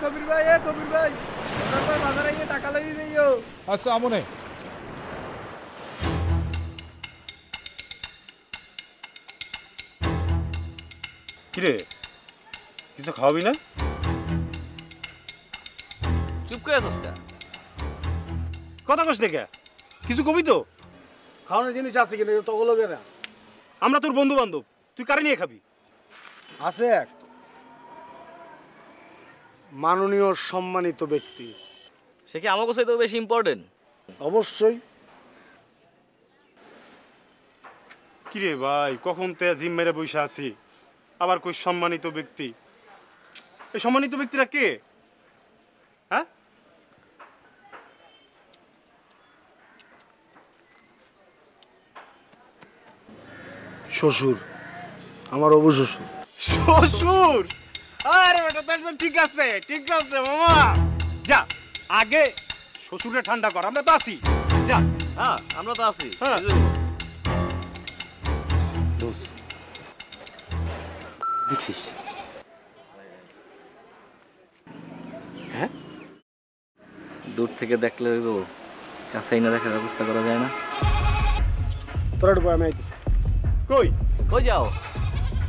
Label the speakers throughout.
Speaker 1: কবির ভাই বাজারে গিয়ে টাকা লাগিয়ে দিও।
Speaker 2: আচ্ছা আমনে
Speaker 3: কিরে কিছু খাওয়াবি না?
Speaker 4: চুপ করে আছিস কা?
Speaker 3: কথা কস দেখে কিছু কবি তো।
Speaker 5: খাওয়ানোর জিনিস আছে কিনা তো ওগুলো না।
Speaker 3: আমরা তোর বন্ধু বান্ধব, তুই কারে নিয়ে খাবি?
Speaker 5: আছে এক মাননীয় সম্মানিত ব্যক্তি।
Speaker 4: সে কি আমার কাছে তো বেশি ইম্পর্টেন্ট?
Speaker 5: অবশ্যই।
Speaker 3: কিরে ভাই কখন তে জিম মেরে বসে আছি, আবার কই সম্মানিত ব্যক্তি? এই সম্মানিত ব্যক্তিরা কে? হ্যাঁ
Speaker 5: শ্বশুর, আমার অবু শ্বশুর।
Speaker 3: শ্বশুর? আরে বেটা তার তো ঠিক আছে মামা। যা আগে শ্বশুরে ঠান্ডা কর, আমরা তো আছি। যা।
Speaker 4: হ্যাঁ আমরা তো আছি।
Speaker 3: হ্যাঁ।
Speaker 5: দেখছিস? হ্যাঁ
Speaker 4: দূর থেকে দেখলে হইব, কাছেই না দেখার ব্যবস্থা করা যায় না?
Speaker 5: তোরা ঢুকো, আমি আইতেছি।
Speaker 3: কই
Speaker 4: কই যাও?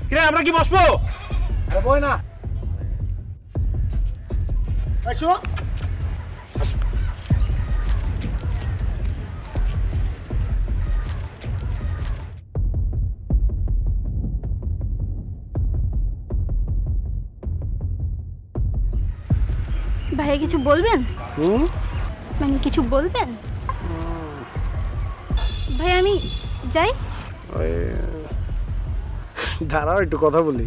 Speaker 3: কিরে আমরা কি বসবো?
Speaker 5: বই না আইসো।
Speaker 6: ভাইয়া কিছু বলবেন?
Speaker 5: হুম,
Speaker 6: মানে কিছু বলবেন? ভাই আমি যাই।
Speaker 5: ওই দাঁড়াও একটু কথা বলি।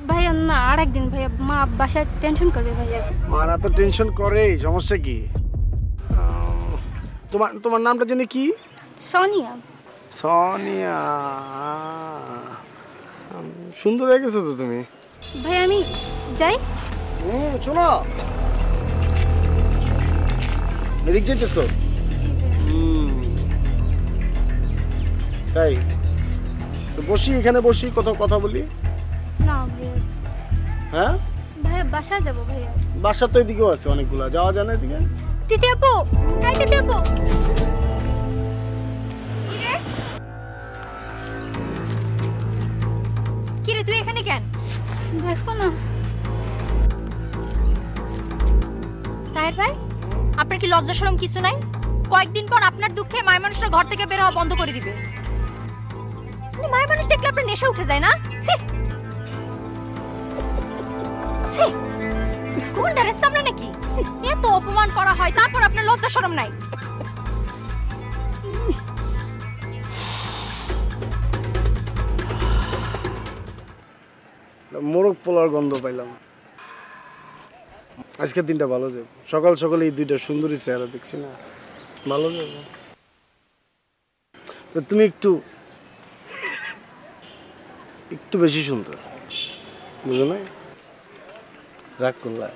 Speaker 6: ভাইয়া না, আর একদিন ভাইয়া, মা বাসায় টেনশন করবে ভাইয়া।
Speaker 5: মারা তো টেনশন করেই, সমস্যা কি? তোমার তোমার নামটা জানি কি?
Speaker 6: সোনিয়া।
Speaker 5: সোনিয়া, সুন্দর হয়ে গেছো তো তুমি।
Speaker 6: ভাই আমি যাই।
Speaker 5: শোনো, এদিক যেতেছো? তাই তো বসি, এখানে বসি, কোথাও কথা বলি।
Speaker 6: না ভাইয়া,
Speaker 5: হ্যাঁ
Speaker 6: ভাইয়া বাসায় যাবো ভাইয়া।
Speaker 5: বাসা তো এদিকেও আছে অনেকগুলা, যাওয়া যায় না এদিকে?
Speaker 6: তিতি আপু, তাই তিতি আপু।
Speaker 7: কিরে তুই এখানে কেন?
Speaker 6: দেখো না।
Speaker 7: তাহের ভাই, আপনার কি লজ্জা শরম কিছু নাই? কয়েকদিন পর আপনার দুঃখে মায়ের মানুষরা ঘর থেকে বের হওয়া বন্ধ করে দিবে। মায়ের মানুষ দেখলে আপনার নেশা উঠে যায় না? কোন ড্রেস সামনে নাকি এত অপমান করা হয়, তারপর আপনার লজ্জা শরম নাই?
Speaker 5: মোরগ পোলার গন্ধ পাইলাম। আজকের দিনটা ভালো যাবে, সকাল সকালে এই দুইটা সুন্দরী চেহারা দেখছি না, ভালো যাবে। তুমি একটু একটু বেশি সুন্দর, বুঝো না? রাগ করলা?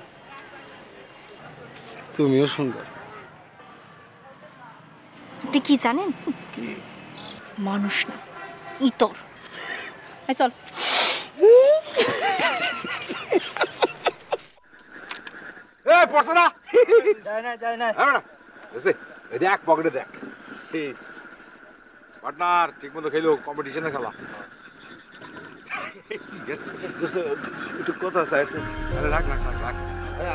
Speaker 5: তুমিও সুন্দর।
Speaker 7: আপনি কি জানেন? মানুষ না, ইতর। চল।
Speaker 3: পড়ছে না?
Speaker 4: যায় না।
Speaker 3: দেখ পকেটে দেখ, পার্টনার ঠিক মতো খেলো, কম্পিটিশনে খেলা।
Speaker 5: একটু কথা আছে,
Speaker 3: আরে রাখ রাখ রাখ রাখ,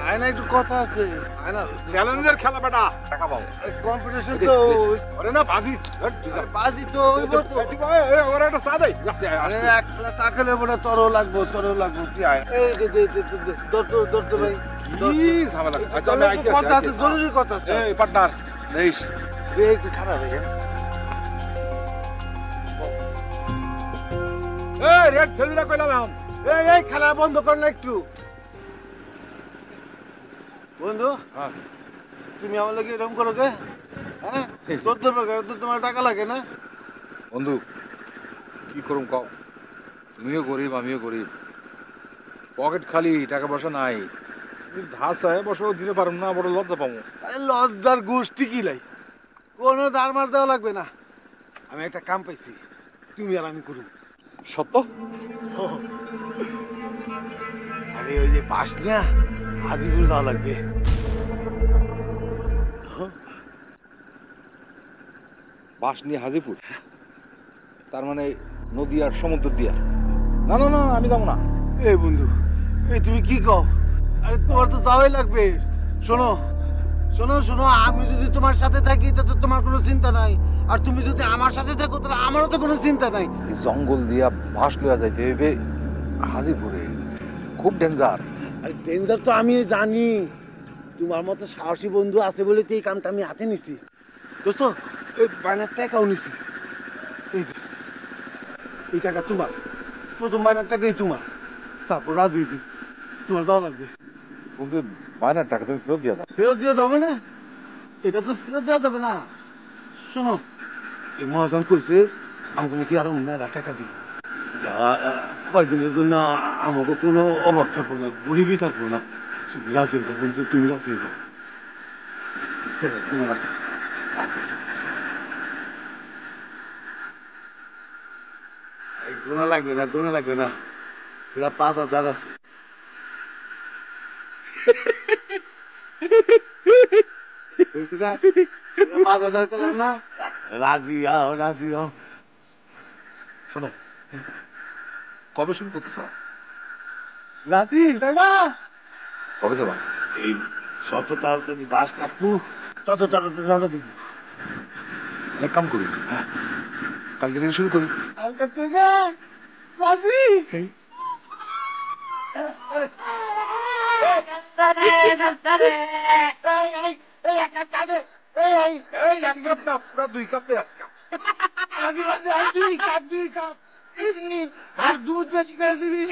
Speaker 5: আয়না একটু কথা আছে। আয়না
Speaker 3: চ্যালেঞ্জের খেলা বেটা, টাকা পাবো।
Speaker 5: কম্পিটিশন তো
Speaker 3: ওরে না বাজি,
Speaker 5: বাজি তো
Speaker 3: ওরা একটা চা দেয়।
Speaker 5: আরে এক গ্লাস চা খেলে বলে তরও লাগবো তুই আয়। এই দৌড় ভাই,
Speaker 3: কি ঝামেলা? আচ্ছা আমি আইতে
Speaker 5: কথা আছে, জরুরি কথা আছে।
Speaker 3: এই পার্টনার নেইস,
Speaker 5: একটু খারাপ হয়ে গেছে।
Speaker 3: এই রেড খেলি না কইলাম এখন।
Speaker 5: এই খেলা বন্ধ কর না একটু। বন্ধু,
Speaker 3: হ্যাঁ
Speaker 5: তুমি আমার লাগে এরকম করো কে? হ্যাঁ, 14 টাকা তো তোমার টাকা লাগে না?
Speaker 3: বন্ধু কি করুম কও, তুমিও গরিব আমিও গরিব, পকেট খালি, টাকা পয়সা নাই। ধার চায় বসো দিতে পারুম না, বড় লজ্জা পাবো।
Speaker 5: আরে লজ্জার গোষ্ঠী কি লাই, কোনো ধার মার দেওয়া লাগবে না। আমি একটা কাম পাইছি, তুমি আর আমি করুম।
Speaker 3: সত্য?
Speaker 5: আরে ওই যে বাস না, হাজিপুর যাওয়া লাগবে।
Speaker 3: বাস নিয়ে হাজিপুর, তার মানে নদী আর সমুদ্র দিয়া? না না না, আমি যাবো না।
Speaker 5: এই বন্ধু, এই তুমি কি কও? আরে তোমার তো যাওয়াই লাগবে। শোনো শোনো শোনো, আমি যদি তোমার সাথে থাকি তাতে তোমার কোনো চিন্তা নাই, আর তুমি যদি আমার সাথে থাকো তাহলে আমারও তো কোনো চিন্তা নাই।
Speaker 3: এই জঙ্গল দিয়া বাস লইয়া যাইতে হইবে হাজিপুরে, খুব ডেঞ্জার।
Speaker 5: আরে ডেঞ্জার তো আমি জানি, তোমার মতো সাহসী বন্ধু আছে বলে তো এই কামটা আমি হাতে নিছি। দোস্ত, এই বাইনার টাকাও নিছি। এই যে, এই টাকা তোমার, প্রথম বাইনার টাকাই তোমার। তারপর রাজনীতি তোমার দেওয়া লাগবে।
Speaker 3: কিন্তু বায়নার টাকা তুমি ফেরত দিয়া দাও।
Speaker 5: ফেরত দিয়ে যাবে না, এটা তো ফেরত দেওয়া যাবে না। শোনো, এই মহাজন কইছে আমাকে নাকি আরো মেলা টাকা দিই, কয়েকদিনের জন্য আমাকে কোনো অভাব থাকবো না, গরিবই থাকবো না। রাজি হয়ে যাবো, কিন্তু তুমি রাজি হয়ে যাও। গোনা লাগবে না, গোনা লাগবে না, এরা 5,000 আছে। 5,000 করলাম না, রাজি হও, রাজি হও।
Speaker 3: শোনো, কবে শুরু করতেছ?
Speaker 5: রাজি তাই না?
Speaker 3: কবে যাবা?
Speaker 5: এই যত তাড়াতাড়ি বাস কাটবো তত তাড়াতাড়ি রওনা দিব।
Speaker 3: এক কাম করি, কালকে থেকে শুরু করি।
Speaker 5: কালকে থেকে রাজি?
Speaker 3: পুরা 2 কাপ দেয়া।
Speaker 5: আর দুধ বেশি করে দিবি।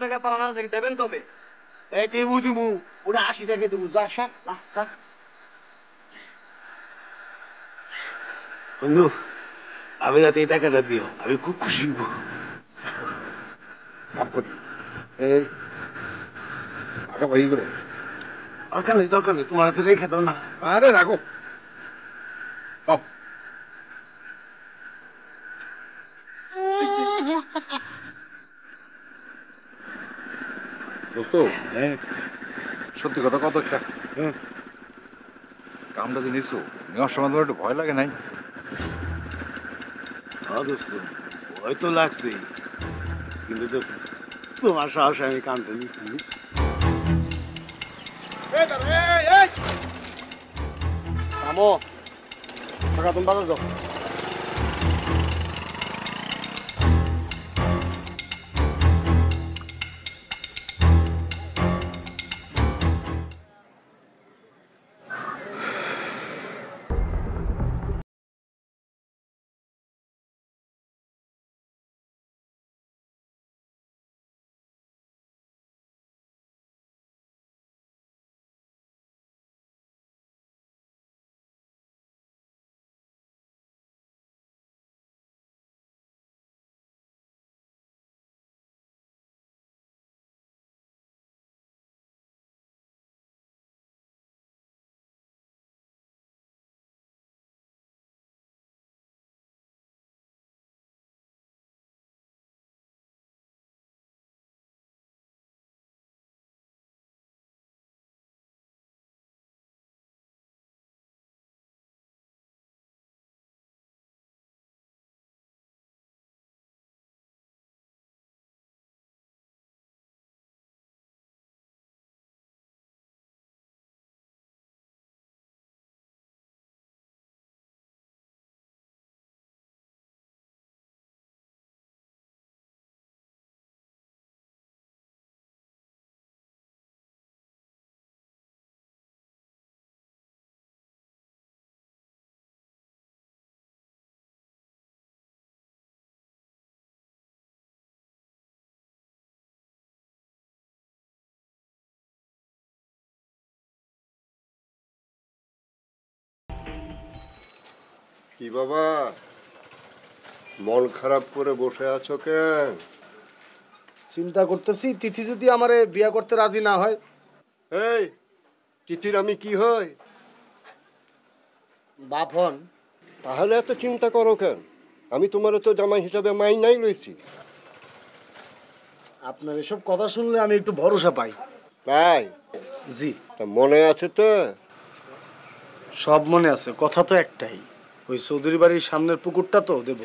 Speaker 4: টাকা পাওনা দেবেন কবে?
Speaker 5: এই দিবু দিবু, ওরা 80 টাকা দেবো। যা সব বন্ধু, আমি রাতে এই টাকাটা দিও, আমি খুব খুশি হবো।
Speaker 3: এই টাকা বাড়ি করে।
Speaker 5: দরকার নেই, দরকার নেই, তোমার হাতে রেখে দাও না।
Speaker 3: আরে রাখো, সব দোস্ত, সত্যি কথা কত একটা কামটা যে নিছো, নেওয়ার সময় তোমার একটু ভয় লাগে নাই?
Speaker 5: দোস্ত, ভয় তো লাগছেই, কিন্তু তোমার সাহসে আমি কামটা নিচ্ছি। থামো, টাকা তুমি বাজার যাও।
Speaker 2: কি বাবা, মন খারাপ করে বসে আছো কেন?
Speaker 8: চিন্তা করতেছি, তিথি যদি আমারে বিয়া করতে রাজি না হয়।
Speaker 2: এই তিথির আমি কি হই?
Speaker 8: বাপ হন।
Speaker 2: তাহলে এত চিন্তা করো কেন? আমি তোমার তো জামাই হিসাবে মাইনাই লইছি।
Speaker 8: আপনার এসব কথা শুনলে আমি একটু ভরসা পাই।
Speaker 2: তাই?
Speaker 8: জি।
Speaker 2: তা মনে আছে তো?
Speaker 8: সব মনে আছে, কথা তো একটাই, ওই চৌধুরী বাড়ির সামনের পুকুরটা তো দেব।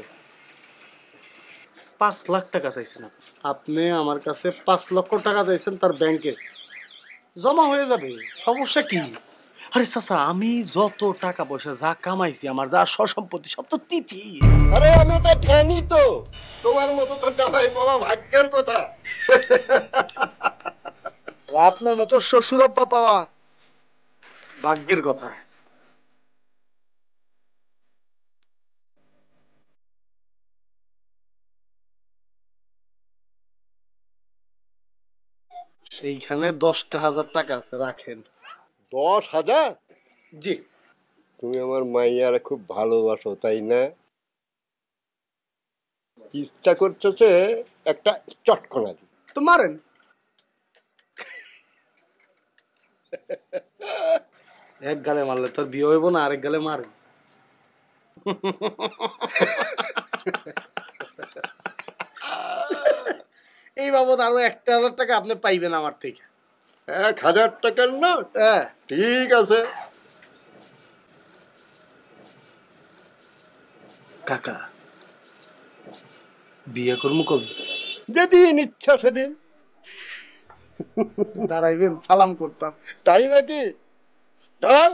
Speaker 8: 5 লাখ টাকা চাইছেন আপনি, আমার কাছে 5 লক্ষ টাকা চাইছেন তার ব্যাংকে। জমা হয়ে যাবে, সমস্যা কি? আরে চাচা, আমি যত টাকা পয়সা যা কামাইছি, আমার যা সম্পত্তি সব তো তিথি।
Speaker 2: আরে আমি তো জানি তো, তোমার মতো তো জামাই বাবা ভাগ্যের কথা।
Speaker 8: আপনার মতো শ্বশুরাব্বা পাওয়া ভাগ্যের কথা। সেইখানে 10,000 টাকা আছে, রাখেন।
Speaker 2: 10,000?
Speaker 8: জি।
Speaker 2: তুমি আমার মাইয়ার খুব ভালোবাসো তাই না? ইচ্ছা করতেছে একটা চটকনা দি।
Speaker 8: তো মারেন। এক গালে মারলে তোর বিয়ে হইব না, আরেক গালে মারেন। এই বাবদ আরো 1,000 টাকা আপনি পাইবেন আমার থেকে।
Speaker 2: 1,000 টাকার নোট?
Speaker 8: হ্যাঁ,
Speaker 2: ঠিক আছে।
Speaker 8: কাকা, বিয়ে করবো কবে?
Speaker 2: যেদিন ইচ্ছা সেদিন।
Speaker 8: দাঁড়াইবেন, সালাম করতাম।
Speaker 2: তাই নাকি? চল।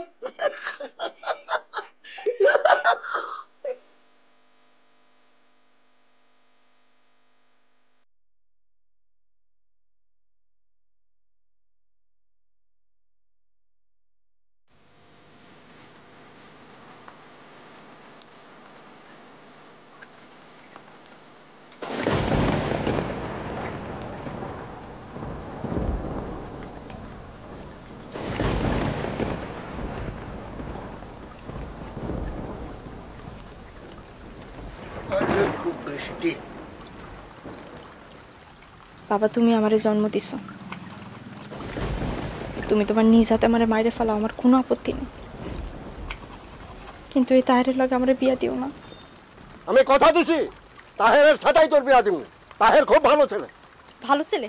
Speaker 2: খুব বৃষ্টি।
Speaker 6: বাবা তুমি আমারে জন্ম দিছো, তুমি তোমার নিজ হাতে আমারে মাইরে ফেলাও, আমার কোনো আপত্তি নেই, কিন্তু এই তাহেরের লগে আমারে বিয়া দিও না।
Speaker 2: আমি কথা দিছি তাহেরের সাথেই তোর বিয়া দিব। তাহের খুব ভালো ছেলে।
Speaker 7: ভালো ছেলে?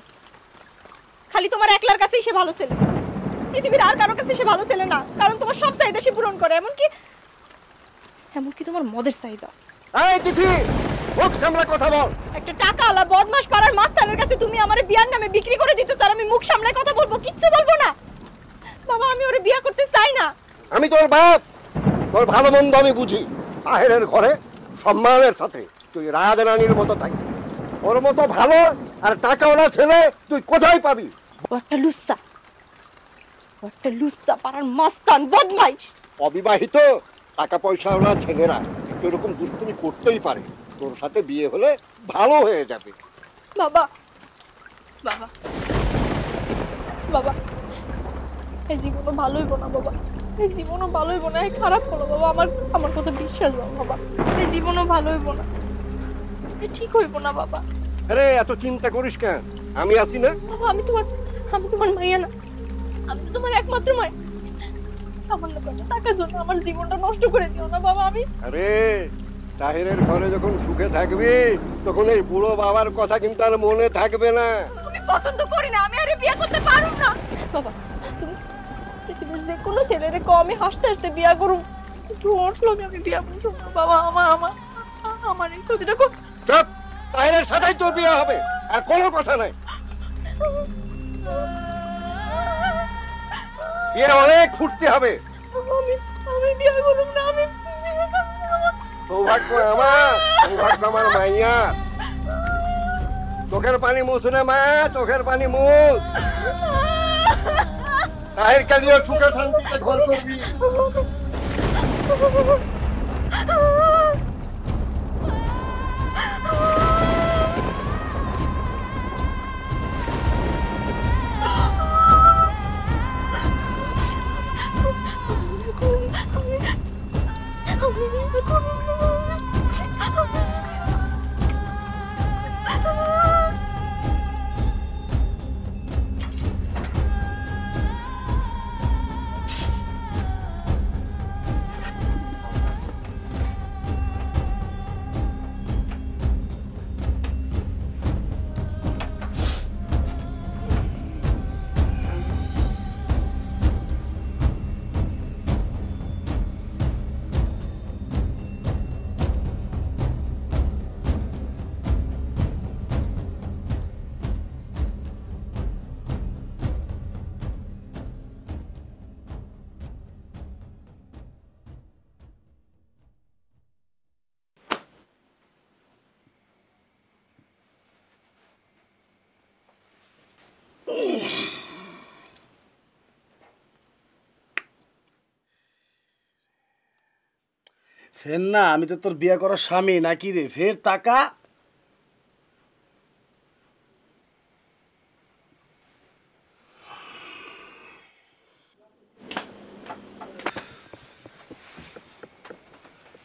Speaker 7: খালি তোমার একলার কাছেই সে ভালো ছেলে, পৃথিবীর আর কারো কাছে সে ভালো ছেলে না, কারণ তোমার সব চাহিদা সে পূরণ করে, এমনকি তোমার মদের চাহিদা।
Speaker 2: এই তিথি, মুখ সামলা কথা বল।
Speaker 7: একটা টাকাওয়ালা বদমাশ পাড়ার মাস্টারের কাছে তুমি আমারে বিয়ার নামে বিক্রি করে দিতে, স্যার আমি মুখ সামলায় কথা বলবো, কিচ্ছু বলবো না। বাবা আমি ওরে বিয়া করতে চাই না।
Speaker 2: আমি তোর বাপ, তোর ভালো মন্দ আমি বুঝি। তাহেরের ঘরে সম্মানের সাথে তুই রাজরানীর মতো থাকি। ওর মতো ভালো আর টাকাওয়ালা ছেলে তুই কোথায় পাবি?
Speaker 7: ও একটা লুচ্চা পাড়ার মাস্তান বদমাইশ।
Speaker 2: অবিবাহিত টাকা পয়সাওয়ালা ছেলেরা এরকম দুষ্টুমি করতেই পারে। তোর সাথে বিয়ে হলে ভালো হয়ে যাবে।
Speaker 7: বাবা বাবা বাবা, এই জীবনও ভালো হইব না বাবা, এই জীবনও ভালো হইব না, এই খারাপ হলো বাবা, আমার কথা বিশ্বাস দাও বাবা, এই জীবনও ভালো হইব না, ঠিক হইব না বাবা।
Speaker 2: আরে এত চিন্তা করিস কেন? আমি আছি না?
Speaker 7: বাবা আমি তোমার মাইয়া না, আমি তো তোমার একমাত্র মাই। সামান্য কটা টাকার জন্য আমার জীবনটা নষ্ট করে দিও না বাবা। আমি
Speaker 2: আরে তাহেরের ঘরে যখন সুখে থাকবি তখন এই বুড়ো বাবার কথা কিন্তু আর মনে থাকবে না।
Speaker 7: আমি পছন্দ করি না, আমি আরে বিয়ে করতে পারুম না বাবা। তুমি পৃথিবীর যে কোনো ছেলেরে আমি হাসতে হাসতে বিয়ে করুম, কিন্তু ওর লগে আমি বিয়ে করব না বাবা। আমার এই ক্ষতিটা খুব।
Speaker 2: চুপ, তাহেরের সাথেই তোর বিয়ে হবে, আর কোনো কথা নাই। বিয়ে অনেক ফুটতে হবে।
Speaker 7: আমি বিয়ে করুম না। আমি
Speaker 2: সৌভাগ্য আমার, সৌভাগ্য আমার মাইয়া। চোখের পানি মুছ রে মা, চোখের পানি মুছ। তাহের কালিও সুখে শান্তিতে ঘর করবি।
Speaker 5: ফের না, আমি তো তোর বিয়ে করার স্বামী নাকি রে? ফের টাকা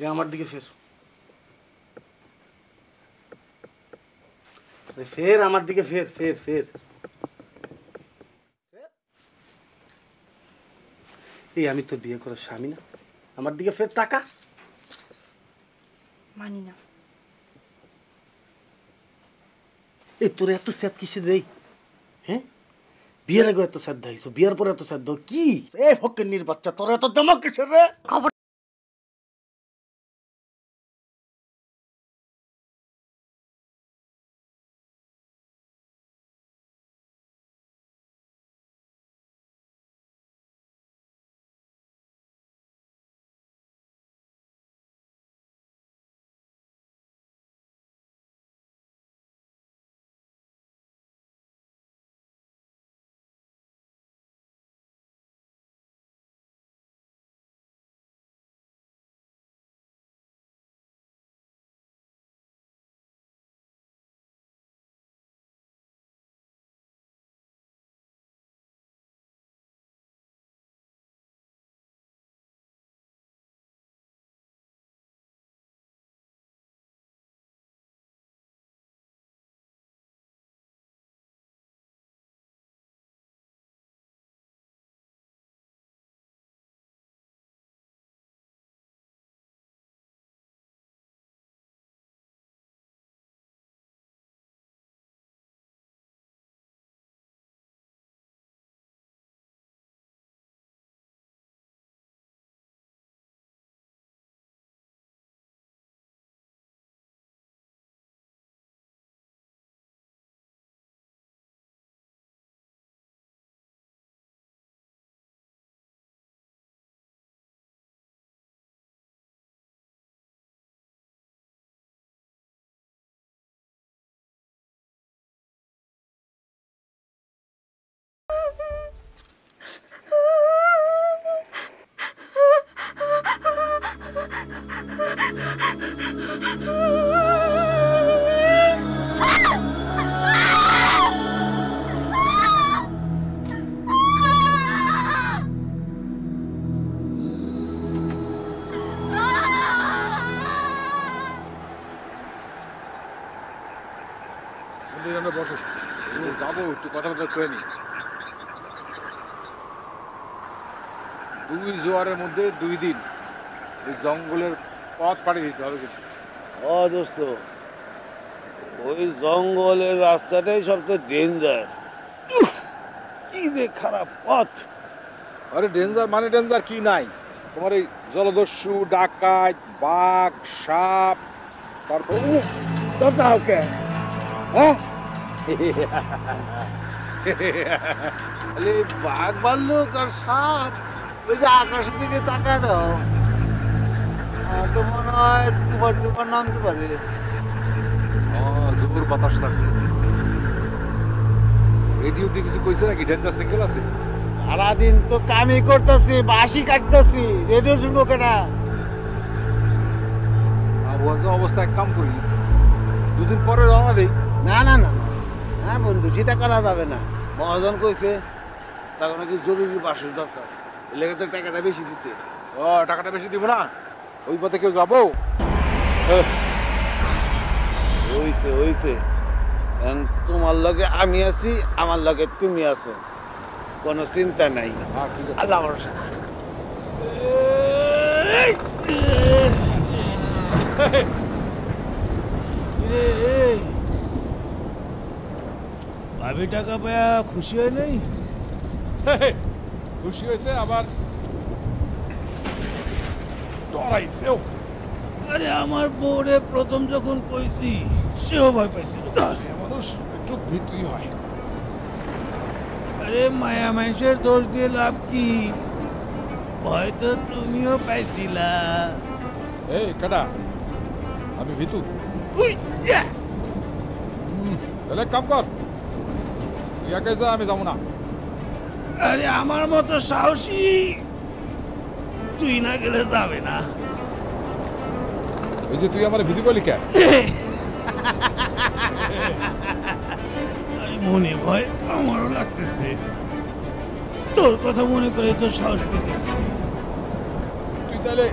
Speaker 5: এ আমার দিকে ফের, ফের আমার দিকে ফের ফের ফের। এই আমি তো বিয়ে করার স্বামী না, আমার দিকে ফের টাকা।
Speaker 7: মানি না।
Speaker 5: এই তোর এত স্যাদ কিসের রে? হ্যাঁ, বিয়ের আগে এত শ্রদ্ধা হইছো, বিয়ের পরে এত শ্রদ্ধা কি? এই ফকিন্নির বাচ্চা, তোর এত দেমাগ কিসের রে?
Speaker 7: খবর
Speaker 3: বসো, যাবো একটু কথাবার্তা করে নি। 2 জোয়ারের মধ্যে 2 দিন ওই জঙ্গলের পথ পাড়ি দিতে হবে কিন্তু।
Speaker 5: ও দোস্ত, ওই জঙ্গলের রাস্তাটাই সবচেয়ে ডেঞ্জার। কি রে খারাপ পথ!
Speaker 3: আরে ডেঞ্জার মানে ডেঞ্জার কি নাই, তোমার এই জলদস্যু, ডাকাত, বাঘ, সাপ, তারপর
Speaker 5: ওকে হ্যাঁ বাঘ ভাল্লুক আর সাপ, ওই যে আকাশের দিকে তাকায় দাও, তো মনে হয় তোমার নামতে পারে।
Speaker 3: জোর বাতাস লাগছে। রেডিও দিয়ে কিছু কইছে নাকি ডেঞ্জার সিঙ্গেল আছে?
Speaker 5: সারাদিন তো কামই করতেছি, বাঁশি কাটতেছি, রেডিও শুনবো কেনা?
Speaker 3: অবস্থা এক কাম করি, 2 দিন পরে রওনা দেই।
Speaker 5: না না না হ্যাঁ বন্ধু, সেটা করা যাবে না। মহাজন কইছে তার নাকি জরুরি বাসের দরকার, লেগে তো টাকাটা বেশি দিতে।
Speaker 3: ও টাকাটা বেশি দিব না, ওই পথে কেউ যাবো?
Speaker 5: হইছে হইছে, তোমার লগে আমি আছি, আমার লগে তুমি আছো, কোনো চিন্তা নাই। আল্লাহ ভরসা।
Speaker 1: ভাবি টাকা পায়া খুশি হয় নাই?
Speaker 3: খুশি হয়েছে, আবার ডরাইছেও।
Speaker 1: আরে আমার বউরে প্রথম যখন কইছি সেও ভয় পাইছিল।
Speaker 3: মানুষ একটু ভীতুই হয়।
Speaker 1: আরে মায়া মানুষের দোষ দিয়ে লাভ কি? হয়তো তুমিও পাইছিলা।
Speaker 3: এই কাটা, আমি ভীতু? তাহলে কাম কর, ইয়াকে যা, আমি যাবো না।
Speaker 1: আরে আমার মতো সাহসী তুই না গেলে যাবে না।
Speaker 3: ওই যে তুই আমার ভিডিও কলি কেন?
Speaker 1: আরে মনে ভয় আমারও লাগতেছে, তোর কথা মনে করে তোর সাহস পেতেছে।
Speaker 3: তুই তাহলে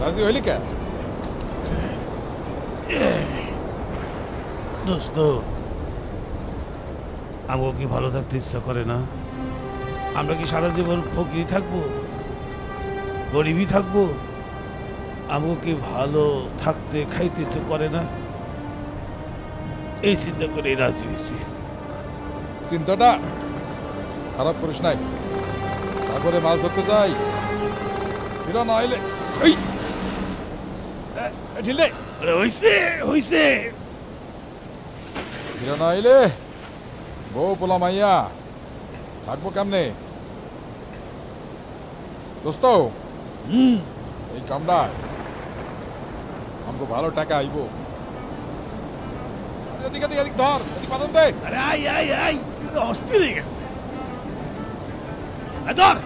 Speaker 3: রাজি হইলি কেন?
Speaker 1: দোস্ত, আমাকে কি ভালো থাকতে ইচ্ছা করে না? আমরা কি সারা জীবন ফকিরি থাকবো, গরিবই থাকবো? আমাকে কি ভালো থাকতে খাইতে ইচ্ছে করে না? এই চিন্তা করে রাজি হয়েছি।
Speaker 3: চিন্তাটা খারাপ করিস নাই। তারপরে মাছ ধরতে যাই, ফিরা না আইলে এই ঢিলে
Speaker 1: হইছে হইছে,
Speaker 3: ফিরা না আইলে বউ পোলা মাইয়া থাকবো কেমনে? দোস্ত, এই কামটা আমাকে ভালো টাকা আইবো। এদিকে এদিকে এদিক ধর, এদিক বাদন দে।
Speaker 1: আরে আই আই আই, অস্থির হয়ে গেছে। ধর,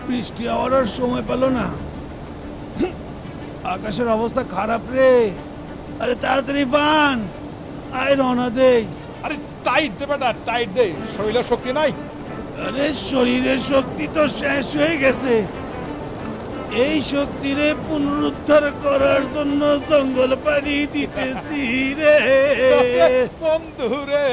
Speaker 1: বৃষ্টি হওয়ার সময় পেল না, আকাশের অবস্থা খারাপ রে। আরে তাড়াতাড়ি বান, আয় রওনা দেই।
Speaker 3: আরে টাইট দে বেটা, টাইট দে, শরীরের শক্তি নাই।
Speaker 1: আরে শরীরের শক্তি তো শেষ হয়ে গেছে, এই শক্তিরে পুনরুদ্ধার করার জন্য জঙ্গল পানি দিতেছি রে
Speaker 3: বন্ধু রে।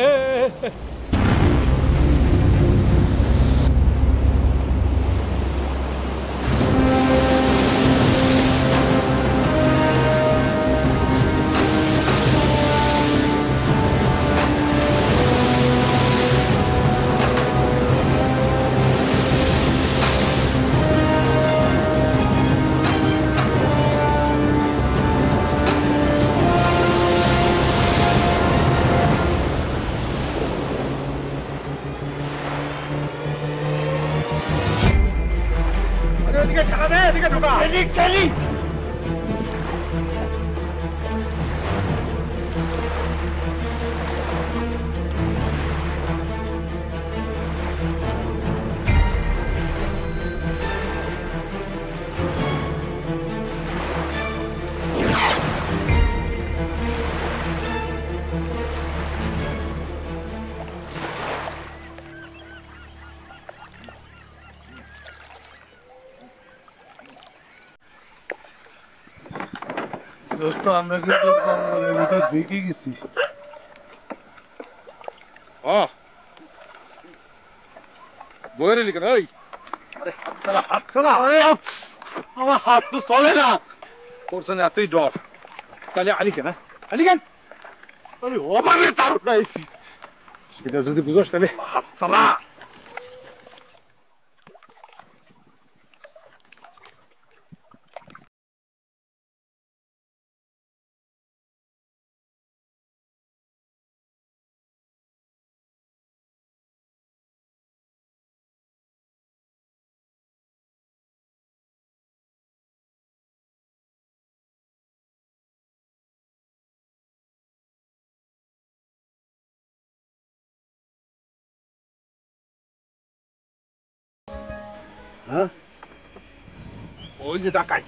Speaker 5: দোস্ত, আমরা কিন্তু জঙ্গলের ভিতর ঢুকে গেছি।
Speaker 3: বইয়ের এলি কেন? ওই
Speaker 5: আমার হাত তো চলে না।
Speaker 3: তোর সঙ্গে এতই ডর, তাহলে আলি কেন? আলি কেন?
Speaker 5: আমি অভাবে তার উঠাইছি।
Speaker 3: এটা যদি বুঝোস তাহলে হাত চালা। ওই যে ডাকাই।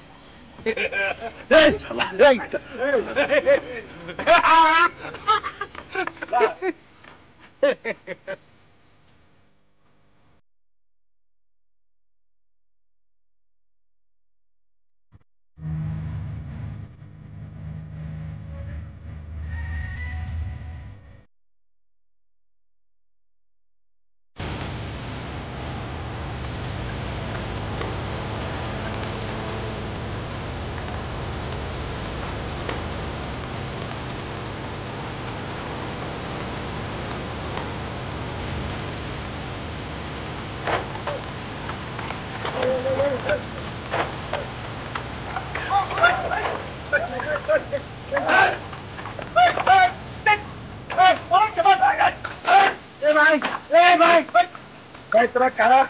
Speaker 3: তোরা কারা?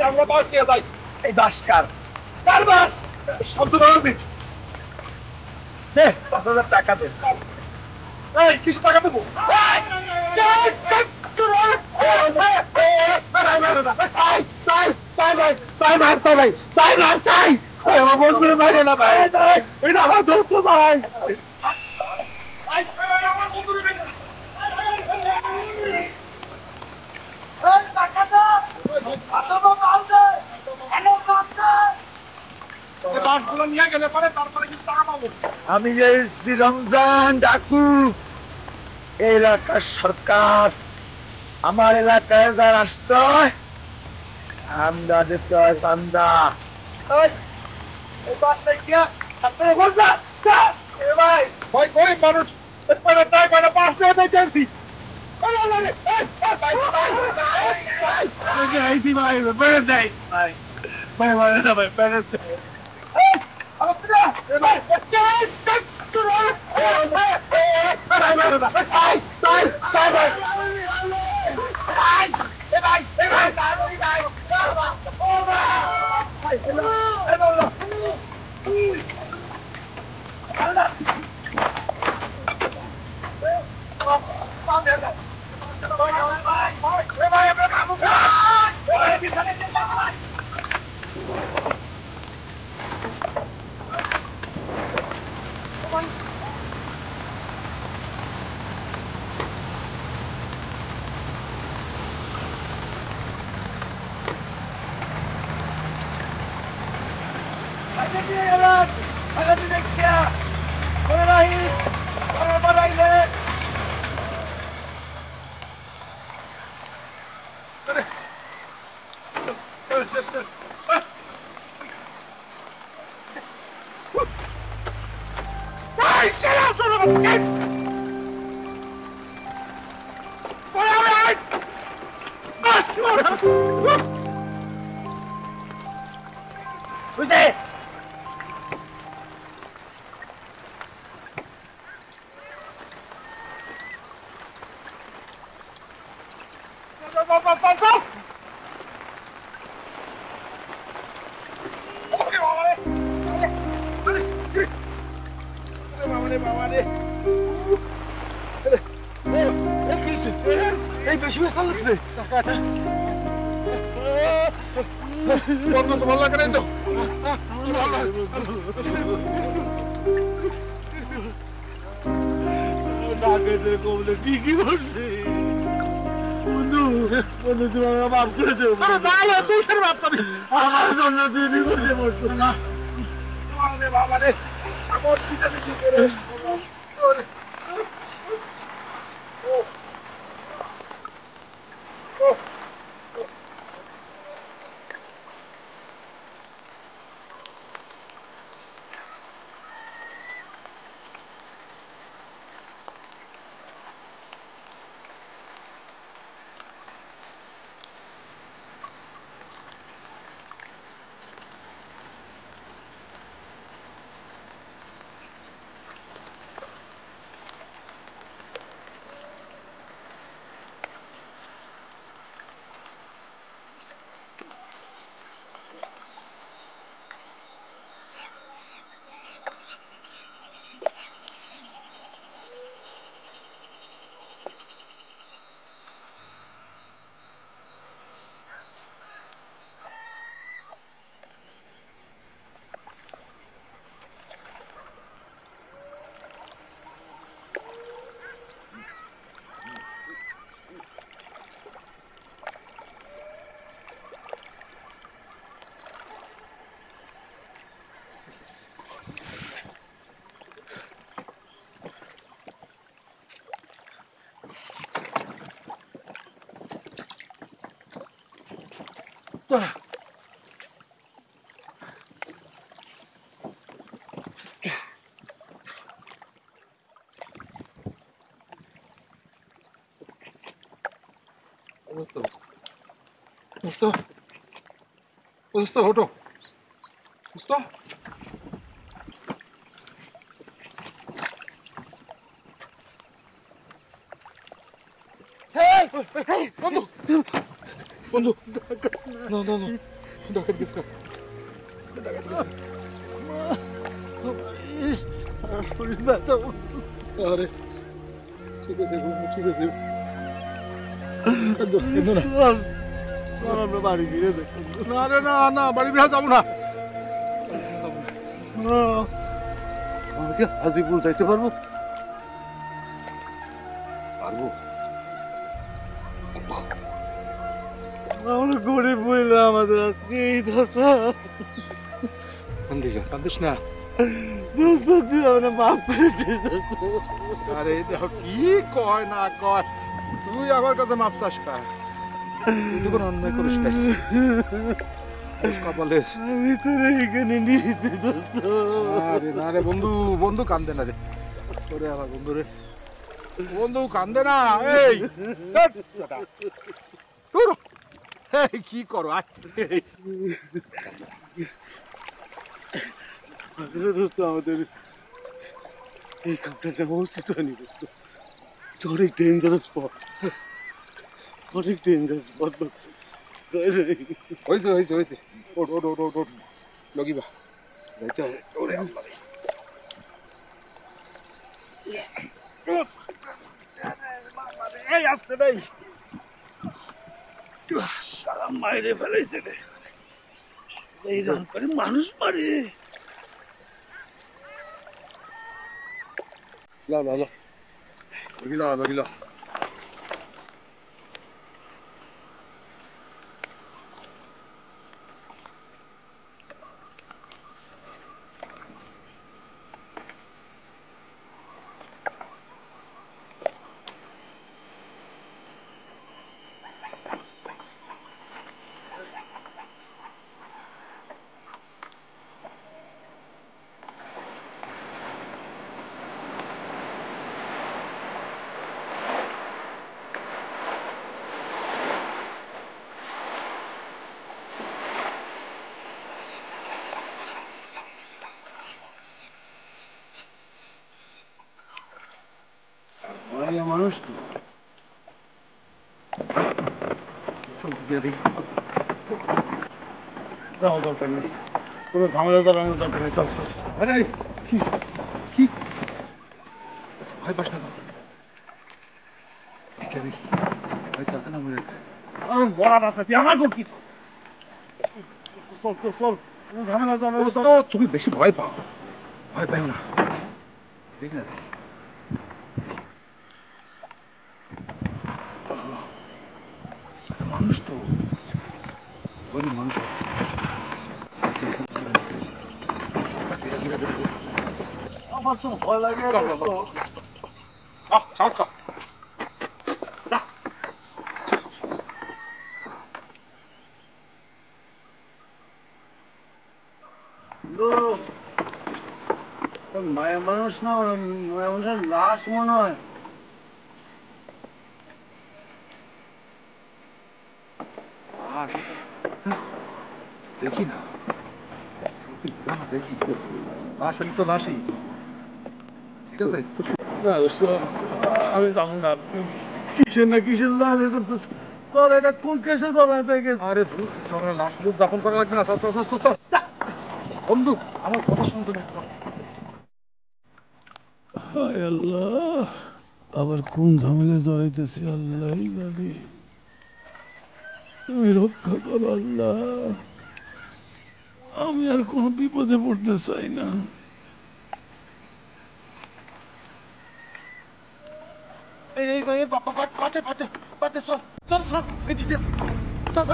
Speaker 3: আমরা বাস নিয়ে যাই। এই বাস কার? কার বাস? শব্দ বাড়াবি। দে ৫,০০০ টাকা দে। এই কিছু টাকা দেবো। আমার বন্ধুর বাইরে না ভাই, এটা আমার দোস্ত ভাই। আমি যে শ্রীরমজান ডাকু, এই এলাকার সরকার, আমার এলাকায় যার আসতে হয় আমরা দিতে হয় চান্দা। গরিব মানুষ এই বেশি ব্যস্ত লাগছে ভালো লাগে নাই তো কমলে ঠিকই করছে বন্ধু বন্ধু তুমি আমার মাফ করে দেবো আমার জন্য দিদি করতে বসতো না বাবা রে আমার পিছনে কি করে ওঠো বন্ধু বন্ধু না না না ডাকাত গেছে আরে ঠিক আছে ঠিক আছে আমরা বাড়ি ফিরে না রে না না বাড়ি ফিরে যাবো না
Speaker 5: আমাকে হাজিপুর যাইতে পারবো? পারবো। আমরা গরিব মহিলা, আমাদের আজকে এই দশা।
Speaker 3: কান্দিস না।
Speaker 5: দোস্ত তুই আমরা মাফ করে দিস দোস্ত।
Speaker 3: আরে দেখো কি কয় না কয়, তুই আমার কাছে মাপ চাস কা? তুই তো কোনো অন্যায় করিস নাই। কপালে
Speaker 5: আমি তোরে এখানে নিয়েছি দোস্ত।
Speaker 3: আরে না রে বন্ধু, বন্ধু কান্দে না রে। ওরে আমার বন্ধু রে, বন্ধু কান্দে না। এই এই কি করো?
Speaker 5: আসলে দোস্ত আমাদের এই কামটা নেওয়া উচিত হয়নি দোস্ত। এটা অনেক ডেঞ্জারাস স্পট, অনেক ডেঞ্জারাস স্পট দোস্ত।
Speaker 3: হয়েছে হয়েছে হয়েছে, ওট ওট ওট ওট ওট লগিবা যাইতে হবে। ওরে আল্লাহ রে। এই আসতে নাই,
Speaker 1: সারা মাইরে ফেলাইছে রে, এইরকম করে মানুষ মারে।
Speaker 3: লা লা লা লগিলা লগিলা।
Speaker 5: মানুষ তো দরকার নেই, কোনো ঝামেলা চালানোর দরকার নেই। চল চল।
Speaker 3: আরে কি কি ভয় পাস না তো? ভয় চালতে না মরে যাচ্ছে।
Speaker 5: আমার মরার আছে, তুই আমার কি? চল চল চল, কোনো ঝামেলা চালানোর
Speaker 3: তো তুমি বেশি ভয় পাও, ভয় পাও না। ঠিক না মানুষ তো, গরিব মানুষ।
Speaker 5: আমার তো ভয় লাগে। মায়া মানুষ না, মায়া মানুষের লাশ মনে হয়।
Speaker 3: দেখি না, দেখি লাশ হলে তো লাশই। ঠিক আছে,
Speaker 5: না দোস্ত, আমি জানি না কিসের না কিসের লাশ। তোর এটা কোন কেসে ধরা থেকে?
Speaker 3: আরে লাশ দাফন করা লাগবে না। বন্ধু আমার কথা শুনতে না।
Speaker 1: হায় আল্লাহ, আবার কোন ঝামেলা জড়াইতেছি আল্লাহ জানে। তুমি রক্ষা করো আল্লাহ, আমি আর কোনো বিপদে পড়তে চাই না।
Speaker 5: এই পাতে পাতে পাতে, চল চল চল, এদিকে চল।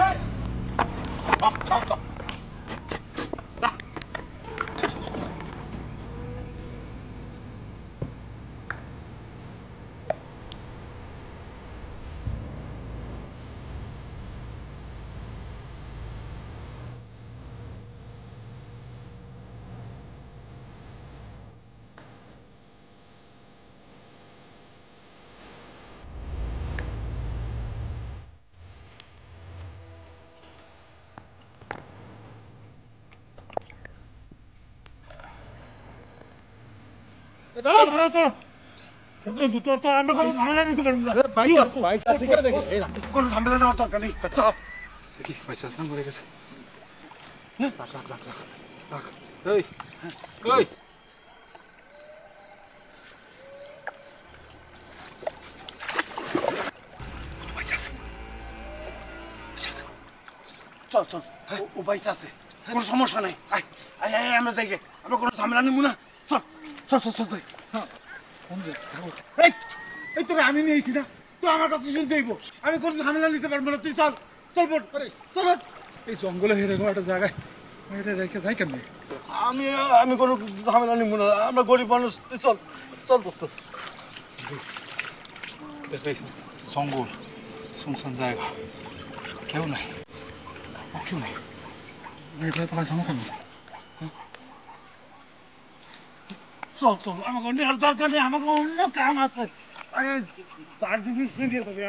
Speaker 5: কোনো ঝামেলা নেওয়ার দরকার নেই।
Speaker 3: দেখি পয়সা স্নান করে গেছে। রাখ রাখ রাখ রাখ রাখ। এই এই পয়সা আছে, পয়সা আছে।
Speaker 5: চল চল, ও বাইসা আছে, কোনো সমস্যা নেই। আয় আয়। আমরা যাই গে, আমরা কোনো ঝামেলা নিব না। চল চল চল চল যাই। এই তোরা আমি নিয়েছি না, তো আমার কথা শুনতে হইব। আমি কোনো ঝামেলা নিতে পারবো না, তুই চল চল বোট চল।
Speaker 3: এই জঙ্গলে এরকম একটা জায়গায় এটা রেখে যাই কেমনি?
Speaker 5: আমি কোনো ঝামেলা নিব না, আমরা গরিব মানুষ, তুই চল চল দোস্ত।
Speaker 3: জঙ্গল শুনশান জায়গা, কেউ নাই, কেউ নাই। এটা পাকা সামো কেন?
Speaker 5: চল চল, আমাকে নেওয়ার দরকার নেই, আমাকে অন্য কাম আছে। চার্জিং নিয়ে যাবে।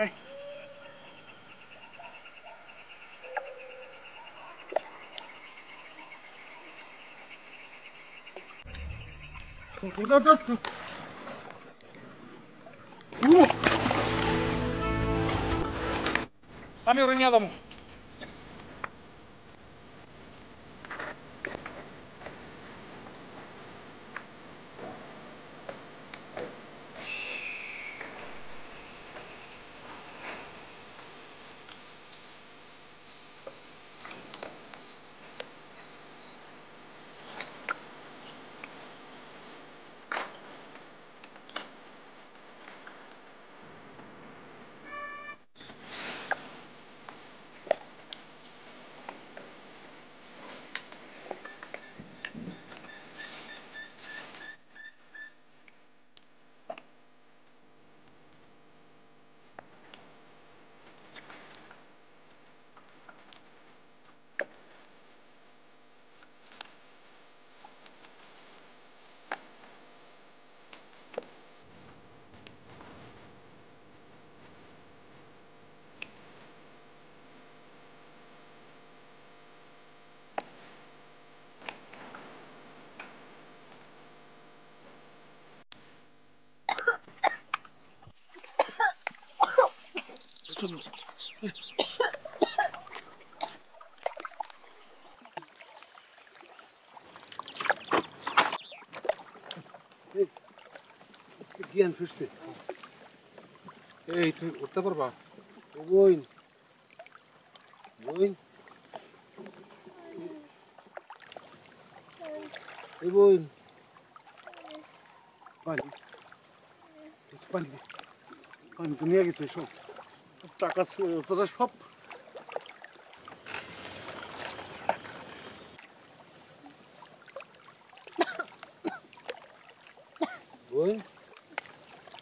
Speaker 3: আমি ওরে নিয়ে যাবো।
Speaker 5: জ্ঞান ফিরছে।
Speaker 3: এই তুই উঠতে পারবা?
Speaker 5: বইন বইন এই বইন পানি পানি পানি তো নিয়ে গেছে, সব টাকা তোরা সব। বইন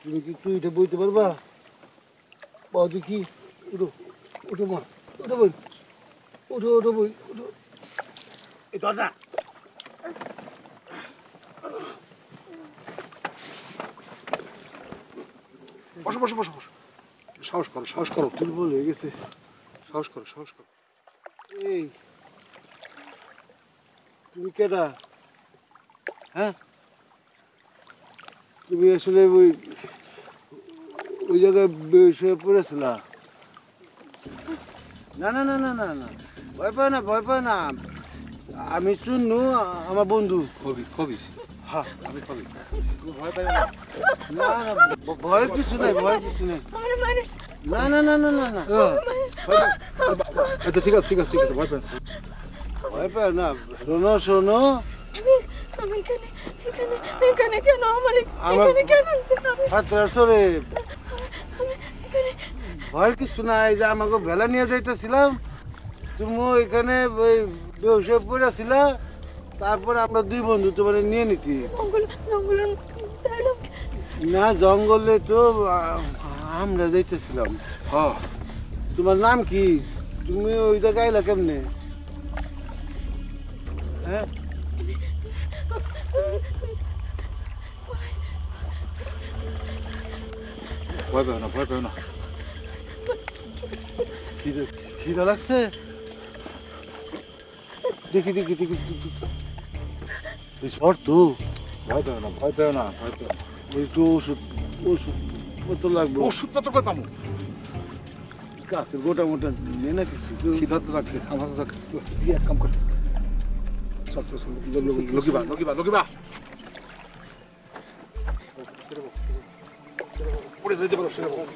Speaker 5: তুমি কি একটু এটা বইতে পারবা? পাও দেখি, উঠো উঠো মা, উঠো বই, উঠো উঠো বই, উঠো। এই দরজা
Speaker 3: বসো বসো বসো বসো, সাহস করো সাহস করো,
Speaker 5: দুর্বল হয়ে গেছে।
Speaker 3: সাহস করো সাহস করো।
Speaker 5: এই তুমি কেডা? হ্যাঁ, তুমি আসলে ওই ওই জায়গায় শুয়ে পড়েছিলা? না না না না না না, ভয় পায় না ভয় পায় না, আমি শুননু, আমার বন্ধু।
Speaker 3: কবি কবি,
Speaker 5: হ্যাঁ
Speaker 3: আমি কবি।
Speaker 5: ভয় পাই না, না না ভয়ের কিছু নাই, ভয়ের কিছু নাই। না না না না না না,
Speaker 3: আচ্ছা ঠিক আছে ঠিক আছে ঠিক আছে, ভয় পেন
Speaker 5: ভয় পায় না। শোনো শোনো,
Speaker 7: আমি এখানে কেন? আমার এখানে কেন?
Speaker 5: সরে ভয়ের কিছু নাই, যে আমাকে ভেলা নিয়ে যাইতেছিলাম, তুমি এখানে ওই বেহুশে পড়েছিলা, তারপর আমরা দুই বন্ধু তোমার নিয়ে নিছি। না জঙ্গলে তো আমরা যাইতেছিলাম।
Speaker 3: হ্যাঁ,
Speaker 5: তোমার নাম কি? তুমি ওই জায়গায় আইলা কেমনে? হ্যাঁ,
Speaker 3: ভয় পেও না ভয় পেও না।
Speaker 5: খিদা লাগছে? দেখি দেখি দেখি, জ্বর তো।
Speaker 3: ভয় পেও না ভয় পেও না ভয় পেও না।
Speaker 5: একটু ওষুধ ওষুধ কত লাগবে?
Speaker 3: ওষুধটা তো কই পাবো?
Speaker 5: গাছের গোটা মোটা নে না কিছু।
Speaker 3: খিদা তো লাগছে আমার, তো এক কাম কর, চল চল চল, লগিবা লগিবা লগিবা, পড়ে যেতে পারো সেরকম।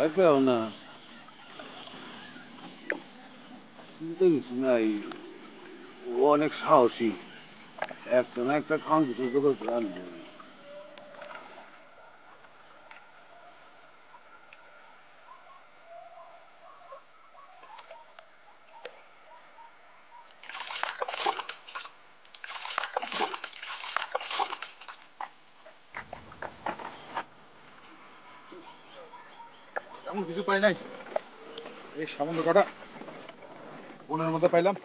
Speaker 5: ভয় পেও না, চিন্তা কিছু নাই। ও অনেক সাহসী, একটা না একটা খান কিছু জোগাড় করে আনবে।
Speaker 3: এমন কিছু পাই নাই, এই সামান্য কটা বোনের মধ্যে পাইলাম।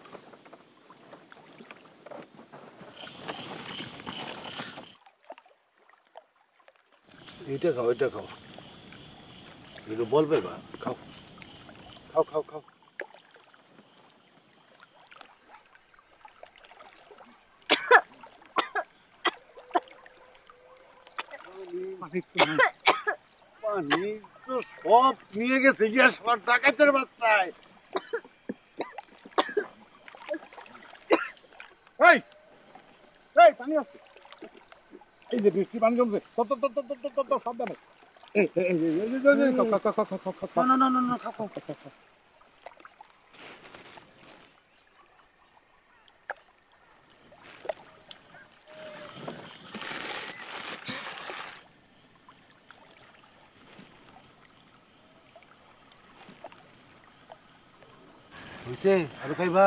Speaker 5: এটা খাও, এটা খাও, একটু বলবে বা খাও।
Speaker 3: খাও খাও খাও।
Speaker 5: পানি তো সব নিয়ে গেছে গিয়া সবার ডাকাতের বাচ্চায়।
Speaker 3: এই এই পানি আছে, এই যে বৃষ্টি পানি জমছে, সাবধানে।
Speaker 5: না না না না, খাও খাও খাও। হয়েছে, আরো খাইবা?